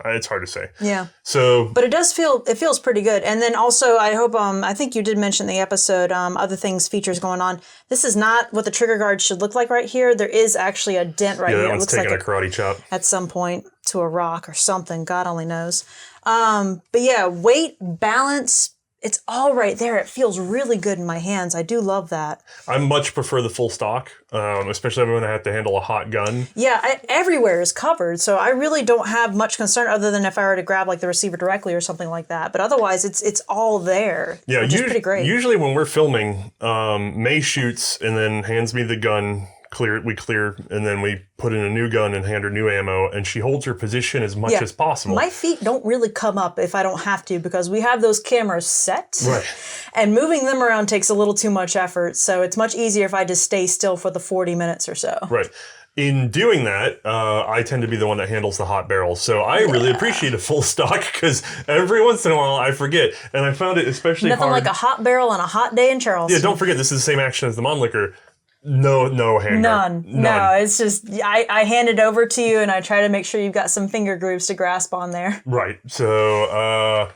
it's hard to say. Yeah. So, but it feels pretty good. And then also, I hope, I think you did mention in the episode, other things, features going on. This is not what the trigger guard should look like right here. There is actually a dent right here. That one's taking a karate chop at some point to a rock or something. God only knows. But yeah, weight, balance, it's all right there. It feels really good in my hands. I do love that. I much prefer the full stock, especially when I have to handle a hot gun. Yeah, everywhere is covered, so I really don't have much concern other than if I were to grab like the receiver directly or something like that. But otherwise, it's all there. Yeah, which is pretty great. Usually when we're filming, Mae shoots and then hands me the gun. We clear, and then we put in a new gun and hand her new ammo, and she holds her position as much as possible. My feet don't really come up if I don't have to because we have those cameras set. Right. And moving them around takes a little too much effort, so it's much easier if I just stay still for the 40 minutes or so. Right. In doing that, I tend to be the one that handles the hot barrels. So I really appreciate a full stock because every once in a while I forget. And I found it especially Nothing hard. like a hot barrel on a hot day in Charleston. Yeah, don't forget, this is the same action as the Mannlicher. No handguard. None. No, it's just, I hand it over to you and I try to make sure you've got some finger grooves to grasp on there. Right. So,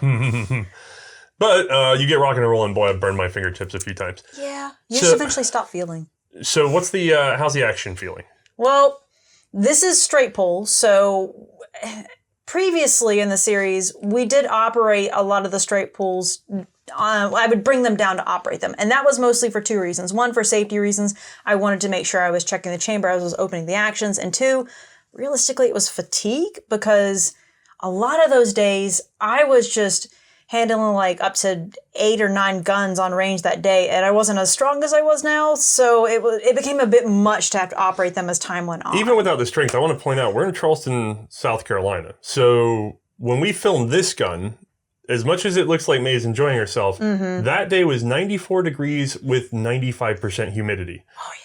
but you get rocking and rolling. Boy, I've burned my fingertips a few times. Yeah. You just eventually stop feeling. So what's the, how's the action feeling? Well, this is straight pull, so previously in the series, we did operate a lot of the straight pulls. I would bring them down to operate them. And that was mostly for two reasons. One, for safety reasons. I wanted to make sure I was checking the chamber as I was opening the actions. And two, realistically, it was fatigue because a lot of those days I was just handling like up to 8 or 9 guns on range that day. And I wasn't as strong as I was now. So it became a bit much to have to operate them as time went on. Even without the strength, I want to point out we're in Charleston, South Carolina. So when we filmed this gun, as much as it looks like Mae's enjoying herself, that day was 94 degrees with 95% humidity. Oh, yeah.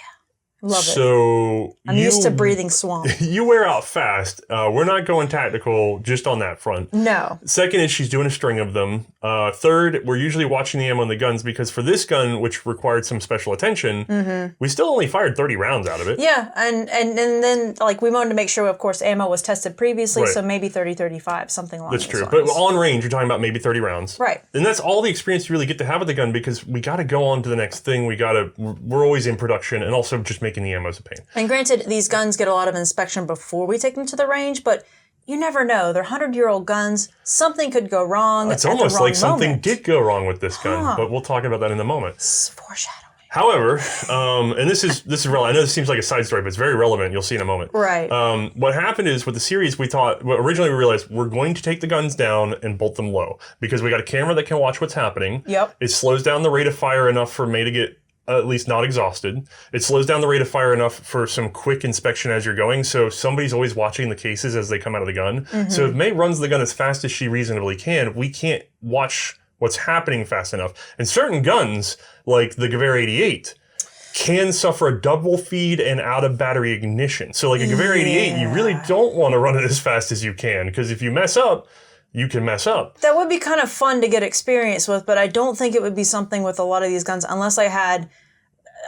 Love it. So I'm used to breathing swamp. You wear out fast. We're not going tactical just on that front. No. Second is she's doing a string of them. Third, we're usually watching the ammo on the guns because for this gun, which required some special attention, we still only fired 30 rounds out of it. Yeah, and then like we wanted to make sure, of course, ammo was tested previously, so maybe 30, 35, something along those lines. That's true. But on range, you're talking about maybe 30 rounds. Right. And that's all the experience you really get to have with the gun because we got to go on to the next thing. We're always in production and also just making the ammo is a pain. And granted, these guns get a lot of inspection before we take them to the range, but you never know. They're 100-year-old guns. Something could go wrong. It's almost like something did go wrong with this gun, but we'll talk about that in a moment. It's foreshadowing. However, and this is relevant. I know this seems like a side story, but it's very relevant. You'll see in a moment. Right. What happened is with the series, originally we realized we're going to take the guns down and bolt them low because we got a camera that can watch what's happening. Yep. It slows down the rate of fire enough for Mae to get at least not exhausted. It slows down the rate of fire enough for some quick inspection as you're going. So somebody's always watching the cases as they come out of the gun. So if Mae runs the gun as fast as she reasonably can, we can't watch what's happening fast enough. And certain guns, like the Gewehr 88, can suffer a double feed and out of battery ignition. So like a Gewehr 88, you really don't want to run it as fast as you can because if you mess up, you can mess up. That would be kind of fun to get experience with, but I don't think it would be something with a lot of these guns unless I had,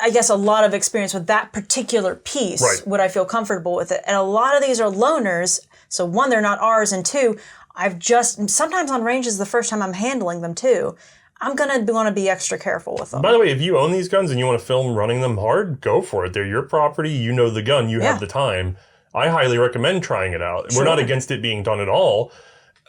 I guess, a lot of experience with that particular piece. Right. Would I feel comfortable with it? And a lot of these are loaners. So one, they're not ours. And two, sometimes on ranges the first time I'm handling them too, I'm going to want to be extra careful with them. By the way, if you own these guns and you want to film running them hard, go for it. They're your property. You know the gun. You have the time. I highly recommend trying it out. Sure. We're not against it being done at all.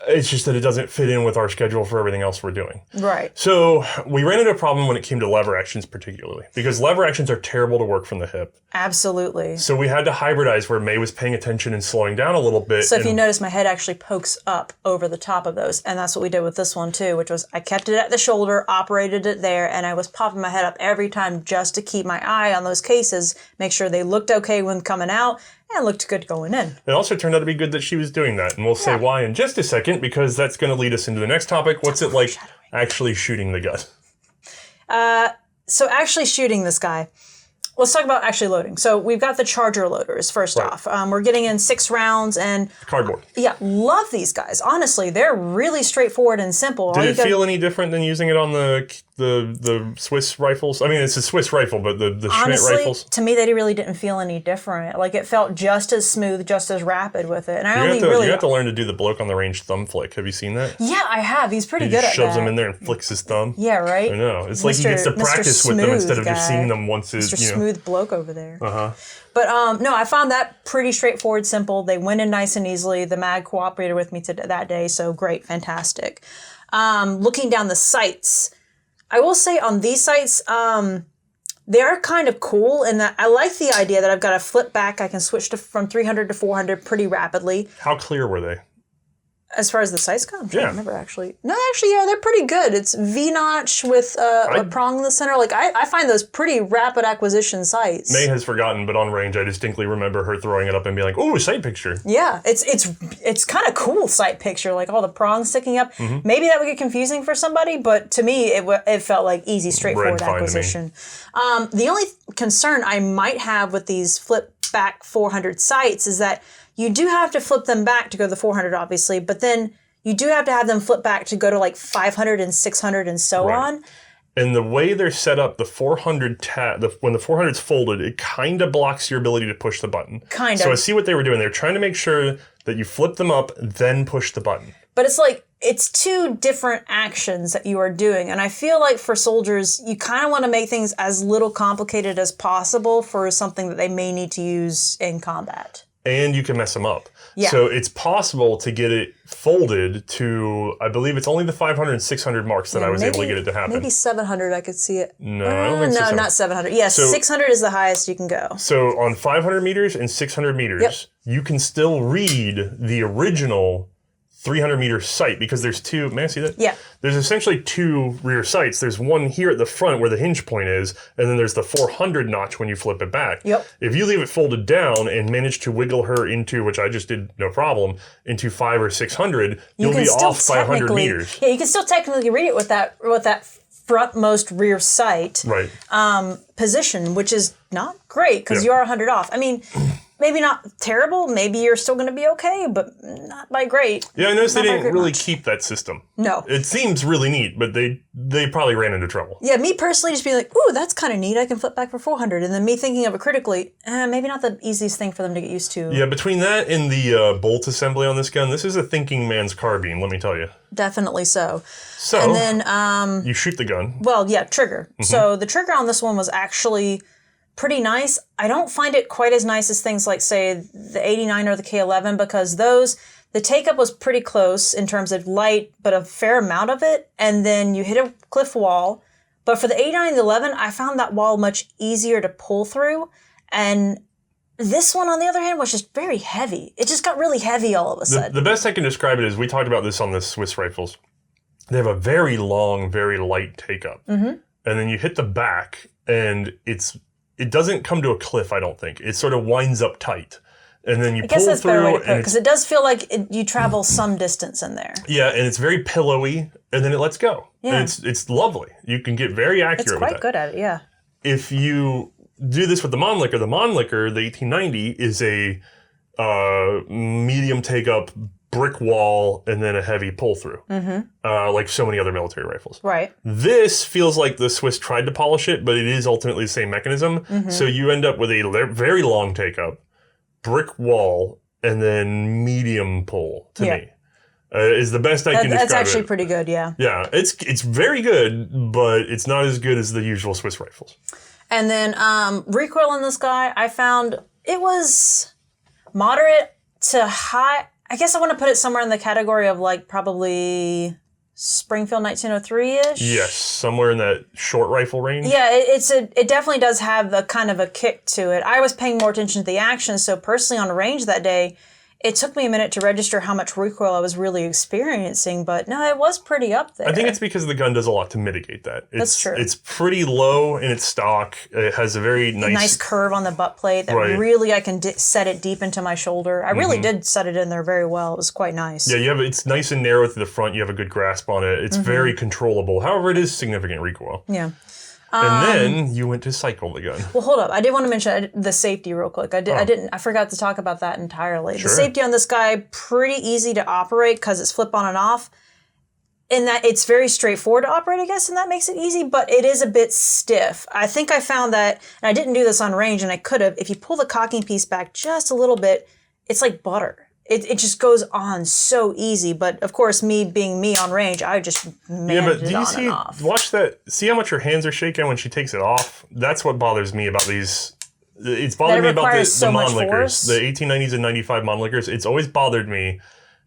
It's just that it doesn't fit in with our schedule for everything else we're doing. Right. So we ran into a problem when it came to lever actions particularly, because lever actions are terrible to work from the hip. Absolutely. So we had to hybridize where Mae was paying attention and slowing down a little bit. So if you notice, my head actually pokes up over the top of those. And that's what we did with this one too, which was I kept it at the shoulder, operated it there, and I was popping my head up every time just to keep my eye on those cases, make sure they looked okay when coming out, and looked good going in. It also turned out to be good that she was doing that. And we'll say why in just a second, because that's going to lead us into the next topic. What's it like actually shooting the gun? So actually shooting this guy. Let's talk about actually loading. So we've got the charger loaders, first off. We're getting in 6 rounds and... Cardboard. Yeah, love these guys. Honestly, they're really straightforward and simple. Did it feel any different than using it on the Swiss rifles? I mean, it's a Swiss rifle, but the Schmidt rifles? To me, they really didn't feel any different. Like, it felt just as smooth, just as rapid with it. And you have to learn to do the bloke on the range thumb flick. Have you seen that? Yeah, I have. He's pretty good at that. He shoves them in there and flicks his thumb. Yeah, right? I know. It's like he gets to practice with them instead of just seeing them once. Mr. Smooth bloke over there. Uh-huh. But no, I found that pretty straightforward, simple. They went in nice and easily. The mag cooperated with me that day, so great, fantastic. looking down the sights, I will say on these sights, they are kind of cool in that I like the idea that I've got to flip back. I can switch from 300 to 400 pretty rapidly. How clear were they? As far as the sights go, I'm trying to remember actually. No, actually, yeah, they're pretty good. It's V-notch with a prong in the center. Like, I find those pretty rapid acquisition sights. May has forgotten, but on range, I distinctly remember her throwing it up and being like, "Ooh, sight picture." Yeah, it's kind of cool sight picture, like all the prongs sticking up. Mm-hmm. Maybe that would get confusing for somebody, but to me, it felt like easy, straightforward acquisition. The only concern I might have with these flip back 400 sights is that you do have to flip them back to go to the 400, obviously, but then you do have to have them flip back to go to like 500 and 600 and so on. And the way they're set up, the 400 when the 400's folded, it kind of blocks your ability to push the button. Kind of. So I see what they were doing. They're trying to make sure that you flip them up, then push the button. But it's like, it's two different actions that you are doing. And I feel like for soldiers, you kind of want to make things as little complicated as possible for something that they may need to use in combat. And you can mess them up. Yeah. So it's possible to get it folded to, I believe it's only the 500 and 600 marks that I was able to get it to happen. Maybe 700 I could see it. No, I don't think so. No, not 700. Yes, so, 600 is the highest you can go. So on 500 meters and 600 meters, you can still read the original 300 meter sight because there's two, may I see that? Yeah. There's essentially two rear sights. There's one here at the front where the hinge point is, and then there's the 400 notch when you flip it back. Yep. If you leave it folded down and manage to wiggle her into, which I just did no problem, into 500 or 600, you'll be off by 100 meters. Yeah, you can still technically read it with that frontmost rear sight position, which is not great because you are 100 off. I mean, maybe not terrible. Maybe you're still going to be okay, but not by great. Yeah, I noticed they didn't really keep that system. No. It seems really neat, but they probably ran into trouble. Yeah, me personally just being like, ooh, that's kind of neat. I can flip back for 400. And then me thinking of it critically, maybe not the easiest thing for them to get used to. Yeah, between that and the bolt assembly on this gun, this is a thinking man's carbine, let me tell you. Definitely so. So, and then, you shoot the gun. Well, yeah, trigger. Mm-hmm. So the trigger on this one was actually pretty nice. I don't find it quite as nice as things like, say, the 89 or the K11 because the take-up was pretty close in terms of light, but a fair amount of it, and then you hit a cliff wall. But for the 89 and the 11, I found that wall much easier to pull through, and this one, on the other hand, was just very heavy. It just got really heavy all of a sudden. The best I can describe it is, we talked about this on the Swiss rifles. They have a very long, very light take-up. Mm-hmm. And then you hit the back, and it doesn't come to a cliff, I don't think. It sort of winds up tight. And then you pull through. I guess that's a better way to put it, because it does feel like you travel some distance in there. Yeah, and it's very pillowy, and then it lets go. Yeah. And it's lovely. You can get very accurate with that. It's quite good at it, yeah. If you do this with the Mannlicher, the 1890, is a medium take-up, brick wall, and then a heavy pull-through, like so many other military rifles. Right. This feels like the Swiss tried to polish it, but it is ultimately the same mechanism. Mm-hmm. So you end up with a very long take-up, brick wall, and then medium pull, to me. Is the best I can describe it. That's actually pretty good, yeah. Yeah, it's very good, but it's not as good as the usual Swiss rifles. And then recoil on this guy, I found it was moderate to high. I guess I want to put it somewhere in the category of like probably Springfield 1903-ish. Yes, somewhere in that short rifle range. Yeah, it definitely does have the kind of a kick to it. I was paying more attention to the action, so personally on range that day, it took me a minute to register how much recoil I was really experiencing, but no, it was pretty up there. I think it's because the gun does a lot to mitigate that. That's true. It's pretty low in its stock. It has a very nice curve on the butt plate that really I can set it deep into my shoulder. I really did set it in there very well. It was quite nice. Yeah, it's nice and narrow through the front. You have a good grasp on it. It's very controllable. However, it is significant recoil. Yeah. And then you went to cycle the gun. Well, hold up. I did want to mention the safety real quick. I forgot to talk about that entirely. Sure. The safety on this guy, pretty easy to operate because it's flip on and off. In that it's very straightforward to operate, I guess, and that makes it easy, but it is a bit stiff. I think I found that, and I didn't do this on range, and I could have, if you pull the cocking piece back just a little bit, it's like butter. It just goes on so easy, but of course, me being me on range, I just managed it on and off. Watch that, see how much her hands are shaking when she takes it off? That's what bothers me about these. It's bothered me about the Mannlichers, the 1890s and 95 Mannlichers. It's always bothered me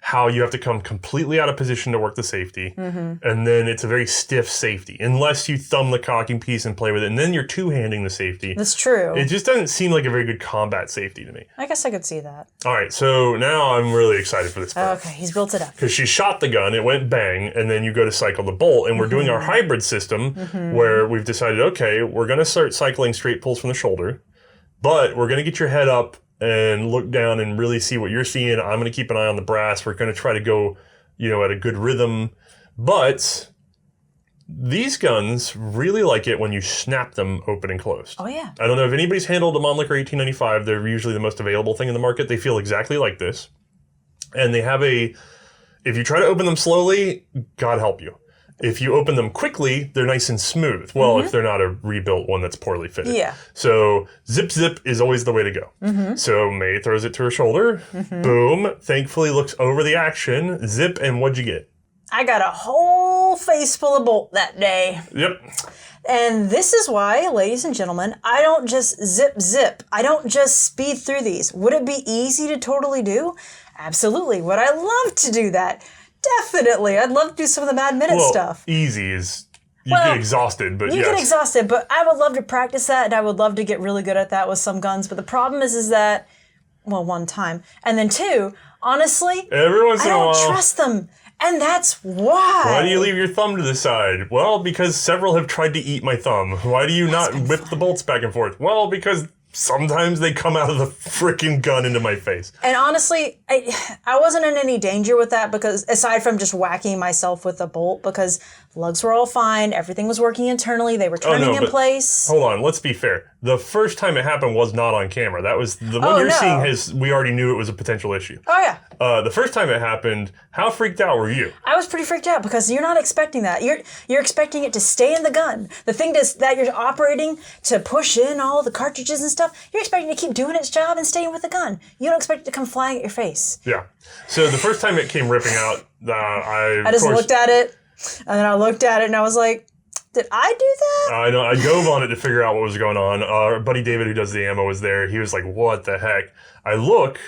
how you have to come completely out of position to work the safety. And then it's a very stiff safety, unless you thumb the cocking piece and play with it. And then you're two-handing the safety. That's true. It just doesn't seem like a very good combat safety to me. I guess I could see that. All right, so now I'm really excited for this part. Okay, he's built it up. Because she shot the gun, it went bang, and then you go to cycle the bolt. And we're doing our hybrid system where we've decided, okay, we're going to start cycling straight pulls from the shoulder, but we're going to get your head up and look down and really see what you're seeing. I'm going to keep an eye on the brass. We're going to try to go, at a good rhythm. But these guns really like it when you snap them open and closed. Oh, yeah. I don't know if anybody's handled a Mannlicher 1895. They're usually the most available thing in the market. They feel exactly like this. And they have if you try to open them slowly, God help you. If you open them quickly, they're nice and smooth. Well, if they're not a rebuilt one that's poorly fitted. Yeah. So zip is always the way to go. So Mae throws it to her shoulder. Boom. Thankfully looks over the action. Zip, and what'd you get? I got a whole face full of bolt that day. Yep. And this is why, ladies and gentlemen, I don't just zip. I don't just speed through these. Would it be easy to totally do? Absolutely. Would I love to do that? Definitely. I'd love to do some of the Mad Minute stuff. Easy is you get exhausted, but you get exhausted, but I would love to practice that, and I would love to get really good at that with some guns. But the problem is that, well, one time, and then two, honestly, every once in a while, I don't trust them, and that's why. Why do you leave your thumb to the side? Well, because several have tried to eat my thumb. Why do you not whip the bolts back and forth? Well, because sometimes they come out of the freaking gun into my face. And honestly, I wasn't in any danger with that, because aside from just whacking myself with a bolt, because lugs were all fine, everything was working internally, they were turning in place. Hold on, let's be fair. The first time it happened was not on camera. That was the one you're seeing. We already knew it was a potential issue. Oh yeah. The first time it happened, how freaked out were you? I was pretty freaked out, because you're not expecting that. You're expecting it to stay in the gun. The thing that you're operating to push in all the cartridges and stuff, you're expecting to keep doing its job and staying with the gun. You don't expect it to come flying at your face. Yeah. So the first time it came ripping out, I just looked at it, and then I looked at it, and I was like, did I do that? I know. I dove on it to figure out what was going on. Our buddy David, who does the ammo, was there. He was like, what the heck? I look,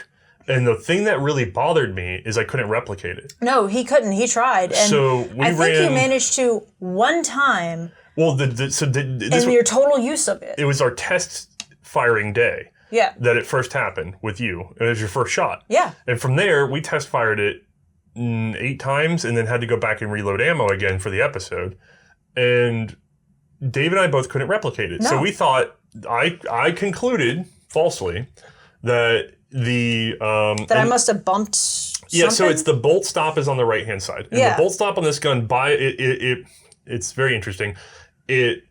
and the thing that really bothered me is I couldn't replicate it. No, he couldn't. He tried. And so I think he managed to one time in your total use of it. It was our test firing day. Yeah. That it first happened with you. It was your first shot. Yeah. And from there, we test fired it 8 times and then had to go back and reload ammo again for the episode. And Dave and I both couldn't replicate it. No. So we thought, I concluded falsely that I must have bumped something? Yeah, so it's the bolt stop is on the right-hand side. And the bolt stop on this gun, it's very interesting. It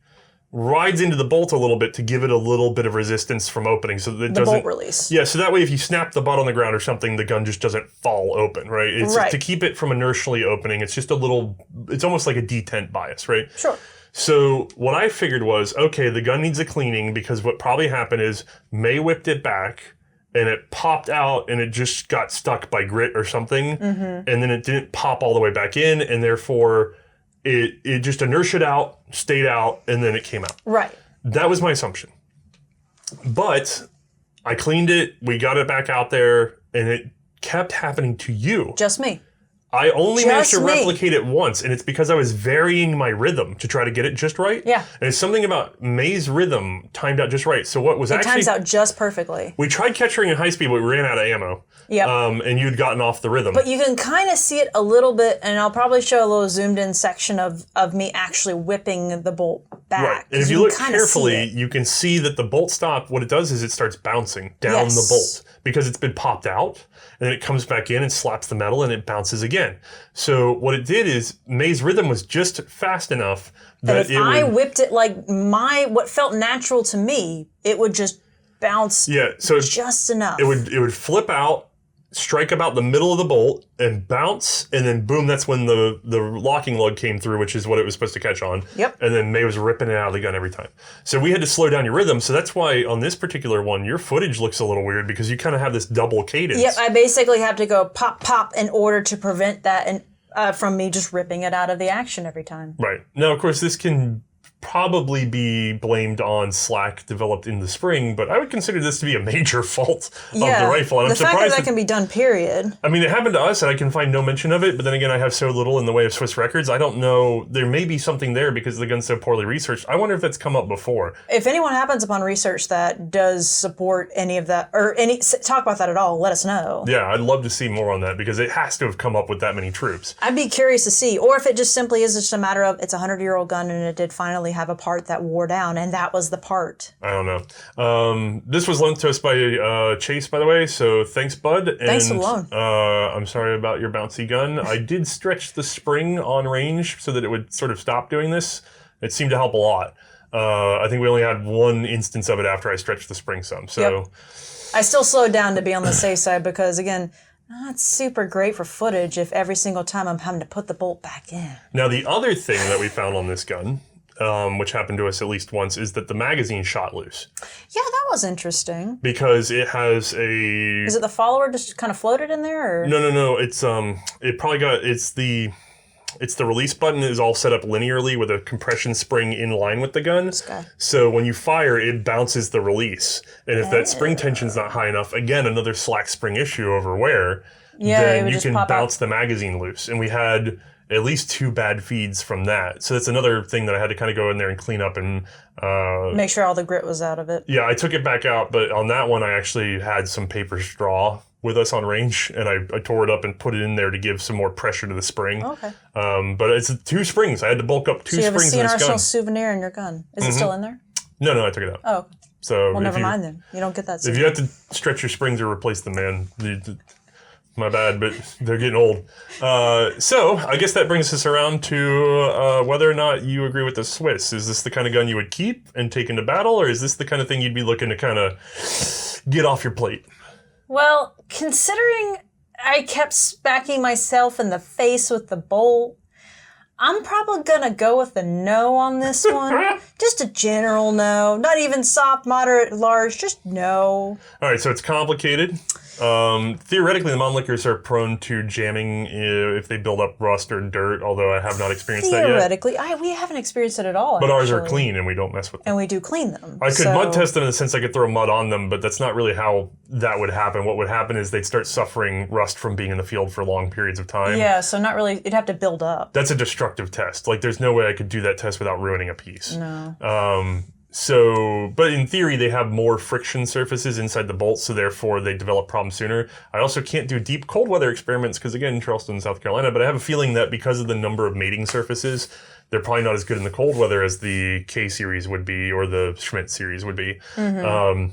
rides into the bolt a little bit to give it a little bit of resistance from opening, so that it doesn't... bolt release. Yeah, so that way if you snap the butt on the ground or something, the gun just doesn't fall open, right? It's to keep it from inertially opening. It's just a little... It's almost like a detent bias, right? Sure. So what I figured was, okay, the gun needs a cleaning, because what probably happened is Mae whipped it back, and it popped out, and it just got stuck by grit or something, and then it didn't pop all the way back in, and therefore... It just inertiaed out, stayed out, and then it came out. Right. That was my assumption. But I cleaned it, we got it back out there, and it kept happening to you. Just me. I only managed to replicate it once, and it's because I was varying my rhythm to try to get it just right. Yeah. And it's something about Mae's rhythm timed out just right. So what was it times out just perfectly. We tried catching in high speed, but we ran out of ammo. Yep. And you'd gotten off the rhythm. But you can kind of see it a little bit, and I'll probably show a little zoomed in section of me actually whipping the bolt back. Right. And if you look carefully, you can see that the bolt stop, what it does is it starts bouncing down the bolt because it's been popped out, and then it comes back in and slaps the metal, and it bounces again. So what it did is Mae's rhythm was just fast enough that if I whipped it like what felt natural to me, it would just bounce just enough. It would flip out, strike about the middle of the bolt, and bounce, and then boom, that's when the locking lug came through, which is what it was supposed to catch on. Yep. And then Mae was ripping it out of the gun every time. So we had to slow down your rhythm, so that's why on this particular one, your footage looks a little weird, because you kind of have this double cadence. Yep, I basically have to go pop, pop in order to prevent that from me just ripping it out of the action every time. Right. Now, of course, this can probably be blamed on slack developed in the spring, but I would consider this to be a major fault of the rifle. And I'm surprised fact that can be done, period. I mean, it happened to us, and I can find no mention of it, but then again, I have so little in the way of Swiss records, I don't know. There may be something there because the gun's so poorly researched. I wonder if that's come up before. If anyone happens upon research that does support any of that, or talk about that at all, let us know. Yeah, I'd love to see more on that, because it has to have come up with that many troops. I'd be curious to see, or if it just simply is just a matter of it's a 100-year-old gun and it did finally have a part that wore down, and that was the part. I don't know. This was lent to us by Chase, by the way, so thanks, bud. And, thanks for the loan. I'm sorry about your bouncy gun. I did stretch the spring on range so that it would sort of stop doing this. It seemed to help a lot. I think we only had one instance of it after I stretched the spring some. So yep. I still slowed down to be on the safe side because, again, not super great for footage if every single time I'm having to put the bolt back in. Now, the other thing that we found on this gun, which happened to us at least once, is that the magazine shot loose. Yeah, that was interesting. Because it has a... Is it the follower just kind of floated in there? Or? No. It's it probably got... It's the release button is all set up linearly with a compression spring in line with the gun. Okay. So when you fire, it bounces the release. And if that spring tension's not high enough, again, another slack spring issue over wear, then you can bounce the magazine loose. And we had at least 2 bad feeds from that. So that's another thing that I had to kind of go in there and clean up and... make sure all the grit was out of it. Yeah, I took it back out, but on that one, I actually had some paper straw with us on range, and I tore it up and put it in there to give some more pressure to the spring. Okay. But it's 2 springs. I had to bulk up 2 springs in this gun. So you have a C&Rsenal souvenir in your gun. Is it still in there? No, I took it out. Oh, okay. So well, never mind then. You don't get that souvenir. If you have to stretch your springs or replace them, man, my bad, but they're getting old. So I guess that brings us around to whether or not you agree with the Swiss. Is this the kind of gun you would keep and take into battle, or is this the kind of thing you'd be looking to kind of get off your plate? Well, considering I kept smacking myself in the face with the bolt, I'm probably going to go with a no on this one. Just a general no. Not even soft, moderate, large, just no. All right, so it's complicated. Theoretically, the Mannlichers are prone to jamming if they build up rust or dirt, although I have not experienced that yet. Theoretically, we haven't experienced it at all. But ours are clean, and we don't mess with them. And we do clean them. I could mud test them in the sense I could throw mud on them, but that's not really how that would happen. What would happen is they'd start suffering rust from being in the field for long periods of time. Yeah, so not really, it'd have to build up. That's a destructive test. Like, there's no way I could do that test without ruining a piece. No. But in theory, they have more friction surfaces inside the bolts, so therefore they develop problems sooner. I also can't do deep cold weather experiments because, again, Charleston, South Carolina, but I have a feeling that because of the number of mating surfaces, they're probably not as good in the cold weather as the K series would be or the Schmidt series would be. Mm-hmm.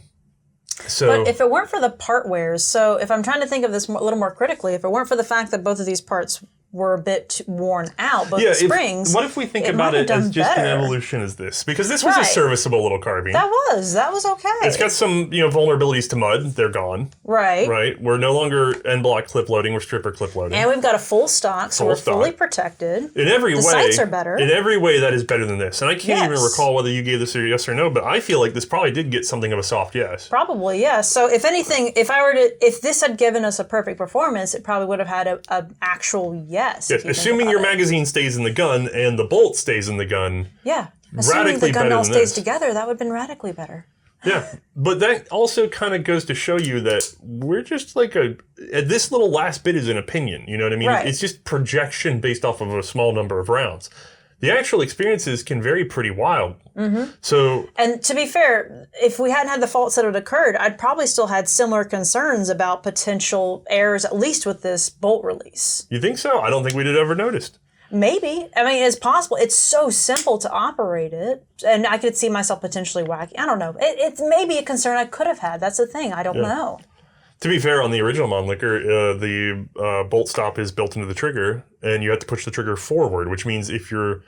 But if it weren't for the part wears, so if I'm trying to think of this a little more critically, if it weren't for the fact that both of these parts were a bit worn out, both the springs. What if we think about it as just an evolution as this? Because this was a serviceable little carbine. That was okay. It's got some, vulnerabilities to mud. They're gone. Right. Right. We're no longer end block clip loading. We're stripper clip loading. And we've got a full stock, so we're fully protected. In every way, the sights are better. In every way, that is better than this. And I can't even recall whether you gave this a yes or no, but I feel like this probably did get something of a soft yes. Probably, yes. So if anything, if this had given us a perfect performance, it probably would have had an actual yes. Assuming your magazine stays in the gun and the bolt stays in the gun. Yeah. Assuming the gun all stays together, that would have been radically better. Yeah. But that also kind of goes to show you that we're just like this little last bit is an opinion. You know what I mean? Right. It's just projection based off of a small number of rounds. The actual experiences can vary pretty wild. Mm-hmm. So, and to be fair, if we hadn't had the faults that had occurred, I'd probably still had similar concerns about potential errors, at least with this bolt release. You think so? I don't think we'd have ever noticed. Maybe. I mean, it's possible. It's so simple to operate it, and I could see myself potentially whacking. I don't know. It's maybe a concern I could have had. That's the thing. I don't know. To be fair, on the original Mannlicher, the bolt stop is built into the trigger, and you have to push the trigger forward, which means if you're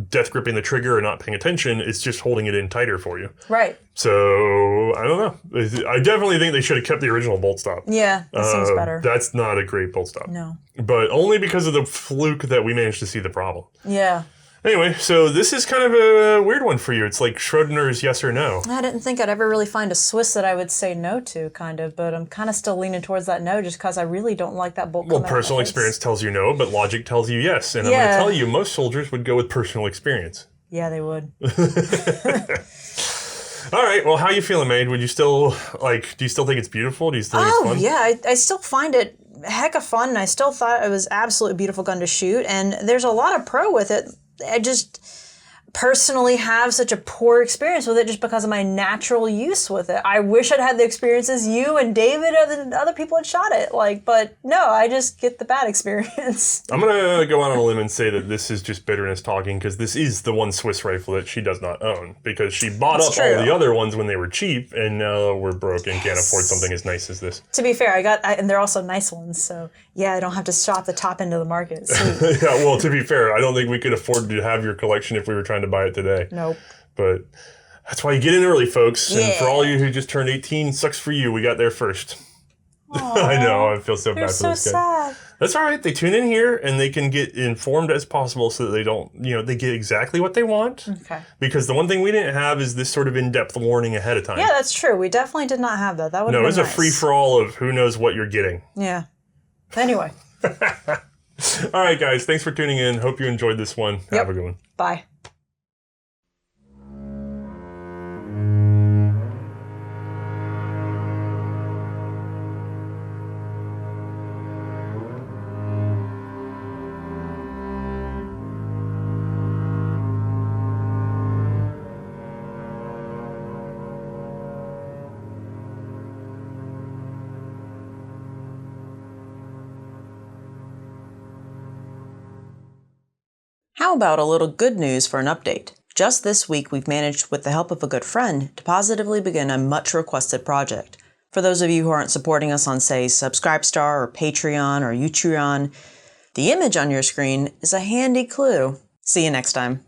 death gripping the trigger or not paying attention, it's just holding it in tighter for you. Right. So, I don't know. I definitely think they should have kept the original bolt stop. Yeah, that seems better. That's not a great bolt stop. No. But only because of the fluke that we managed to see the problem. Yeah. Anyway, so this is kind of a weird one for you. It's like Schrodinger's yes or no. I didn't think I'd ever really find a Swiss that I would say no to, kind of, but I'm kind of still leaning towards that no just because I really don't like that bolt. Well, personal experience tells you no, but logic tells you yes. And I'm going to tell you, most soldiers would go with personal experience. Yeah, they would. All right. Well, how are you feeling, Mae? Would you still do you still think it's beautiful? Do you still think it's fun? Yeah, I still find it a heck of fun, and I still thought it was absolutely beautiful gun to shoot, and there's a lot of pro with it. I just personally have such a poor experience with it just because of my natural use with it. I wish I'd had the experiences you and David and other people had shot it, but no, I just get the bad experience. I'm going to go out on a limb and say that this is just bitterness talking, because this is the one Swiss rifle that she does not own, because she bought up all the other ones when they were cheap, and now we're broke and can't afford something as nice as this. To be fair, and they're also nice ones, so yeah, I don't have to shop the top end of the market. Yeah, well, to be fair, I don't think we could afford to have your collection if we were trying to buy it today. Nope. But that's why you get in early, folks. Yeah. And for all you who just turned 18, sucks for you. We got there first. I know. I feel so bad for this guy. Sad. That's all right. They tune in here and they can get informed as possible so that they don't, they get exactly what they want. Okay. Because the one thing we didn't have is this sort of in-depth warning ahead of time. Yeah, that's true. We definitely did not have that. That would have been nice. No, it was a free-for-all of who knows what you're getting. Yeah. Anyway. All right, guys. Thanks for tuning in. Hope you enjoyed this one. Yep. Have a good one. Bye. How about a little good news for an update? Just this week, we've managed, with the help of a good friend, to positively begin a much requested project. For those of you who aren't supporting us on, say, Subscribestar or Patreon or Utreon, the image on your screen is a handy clue. See you next time.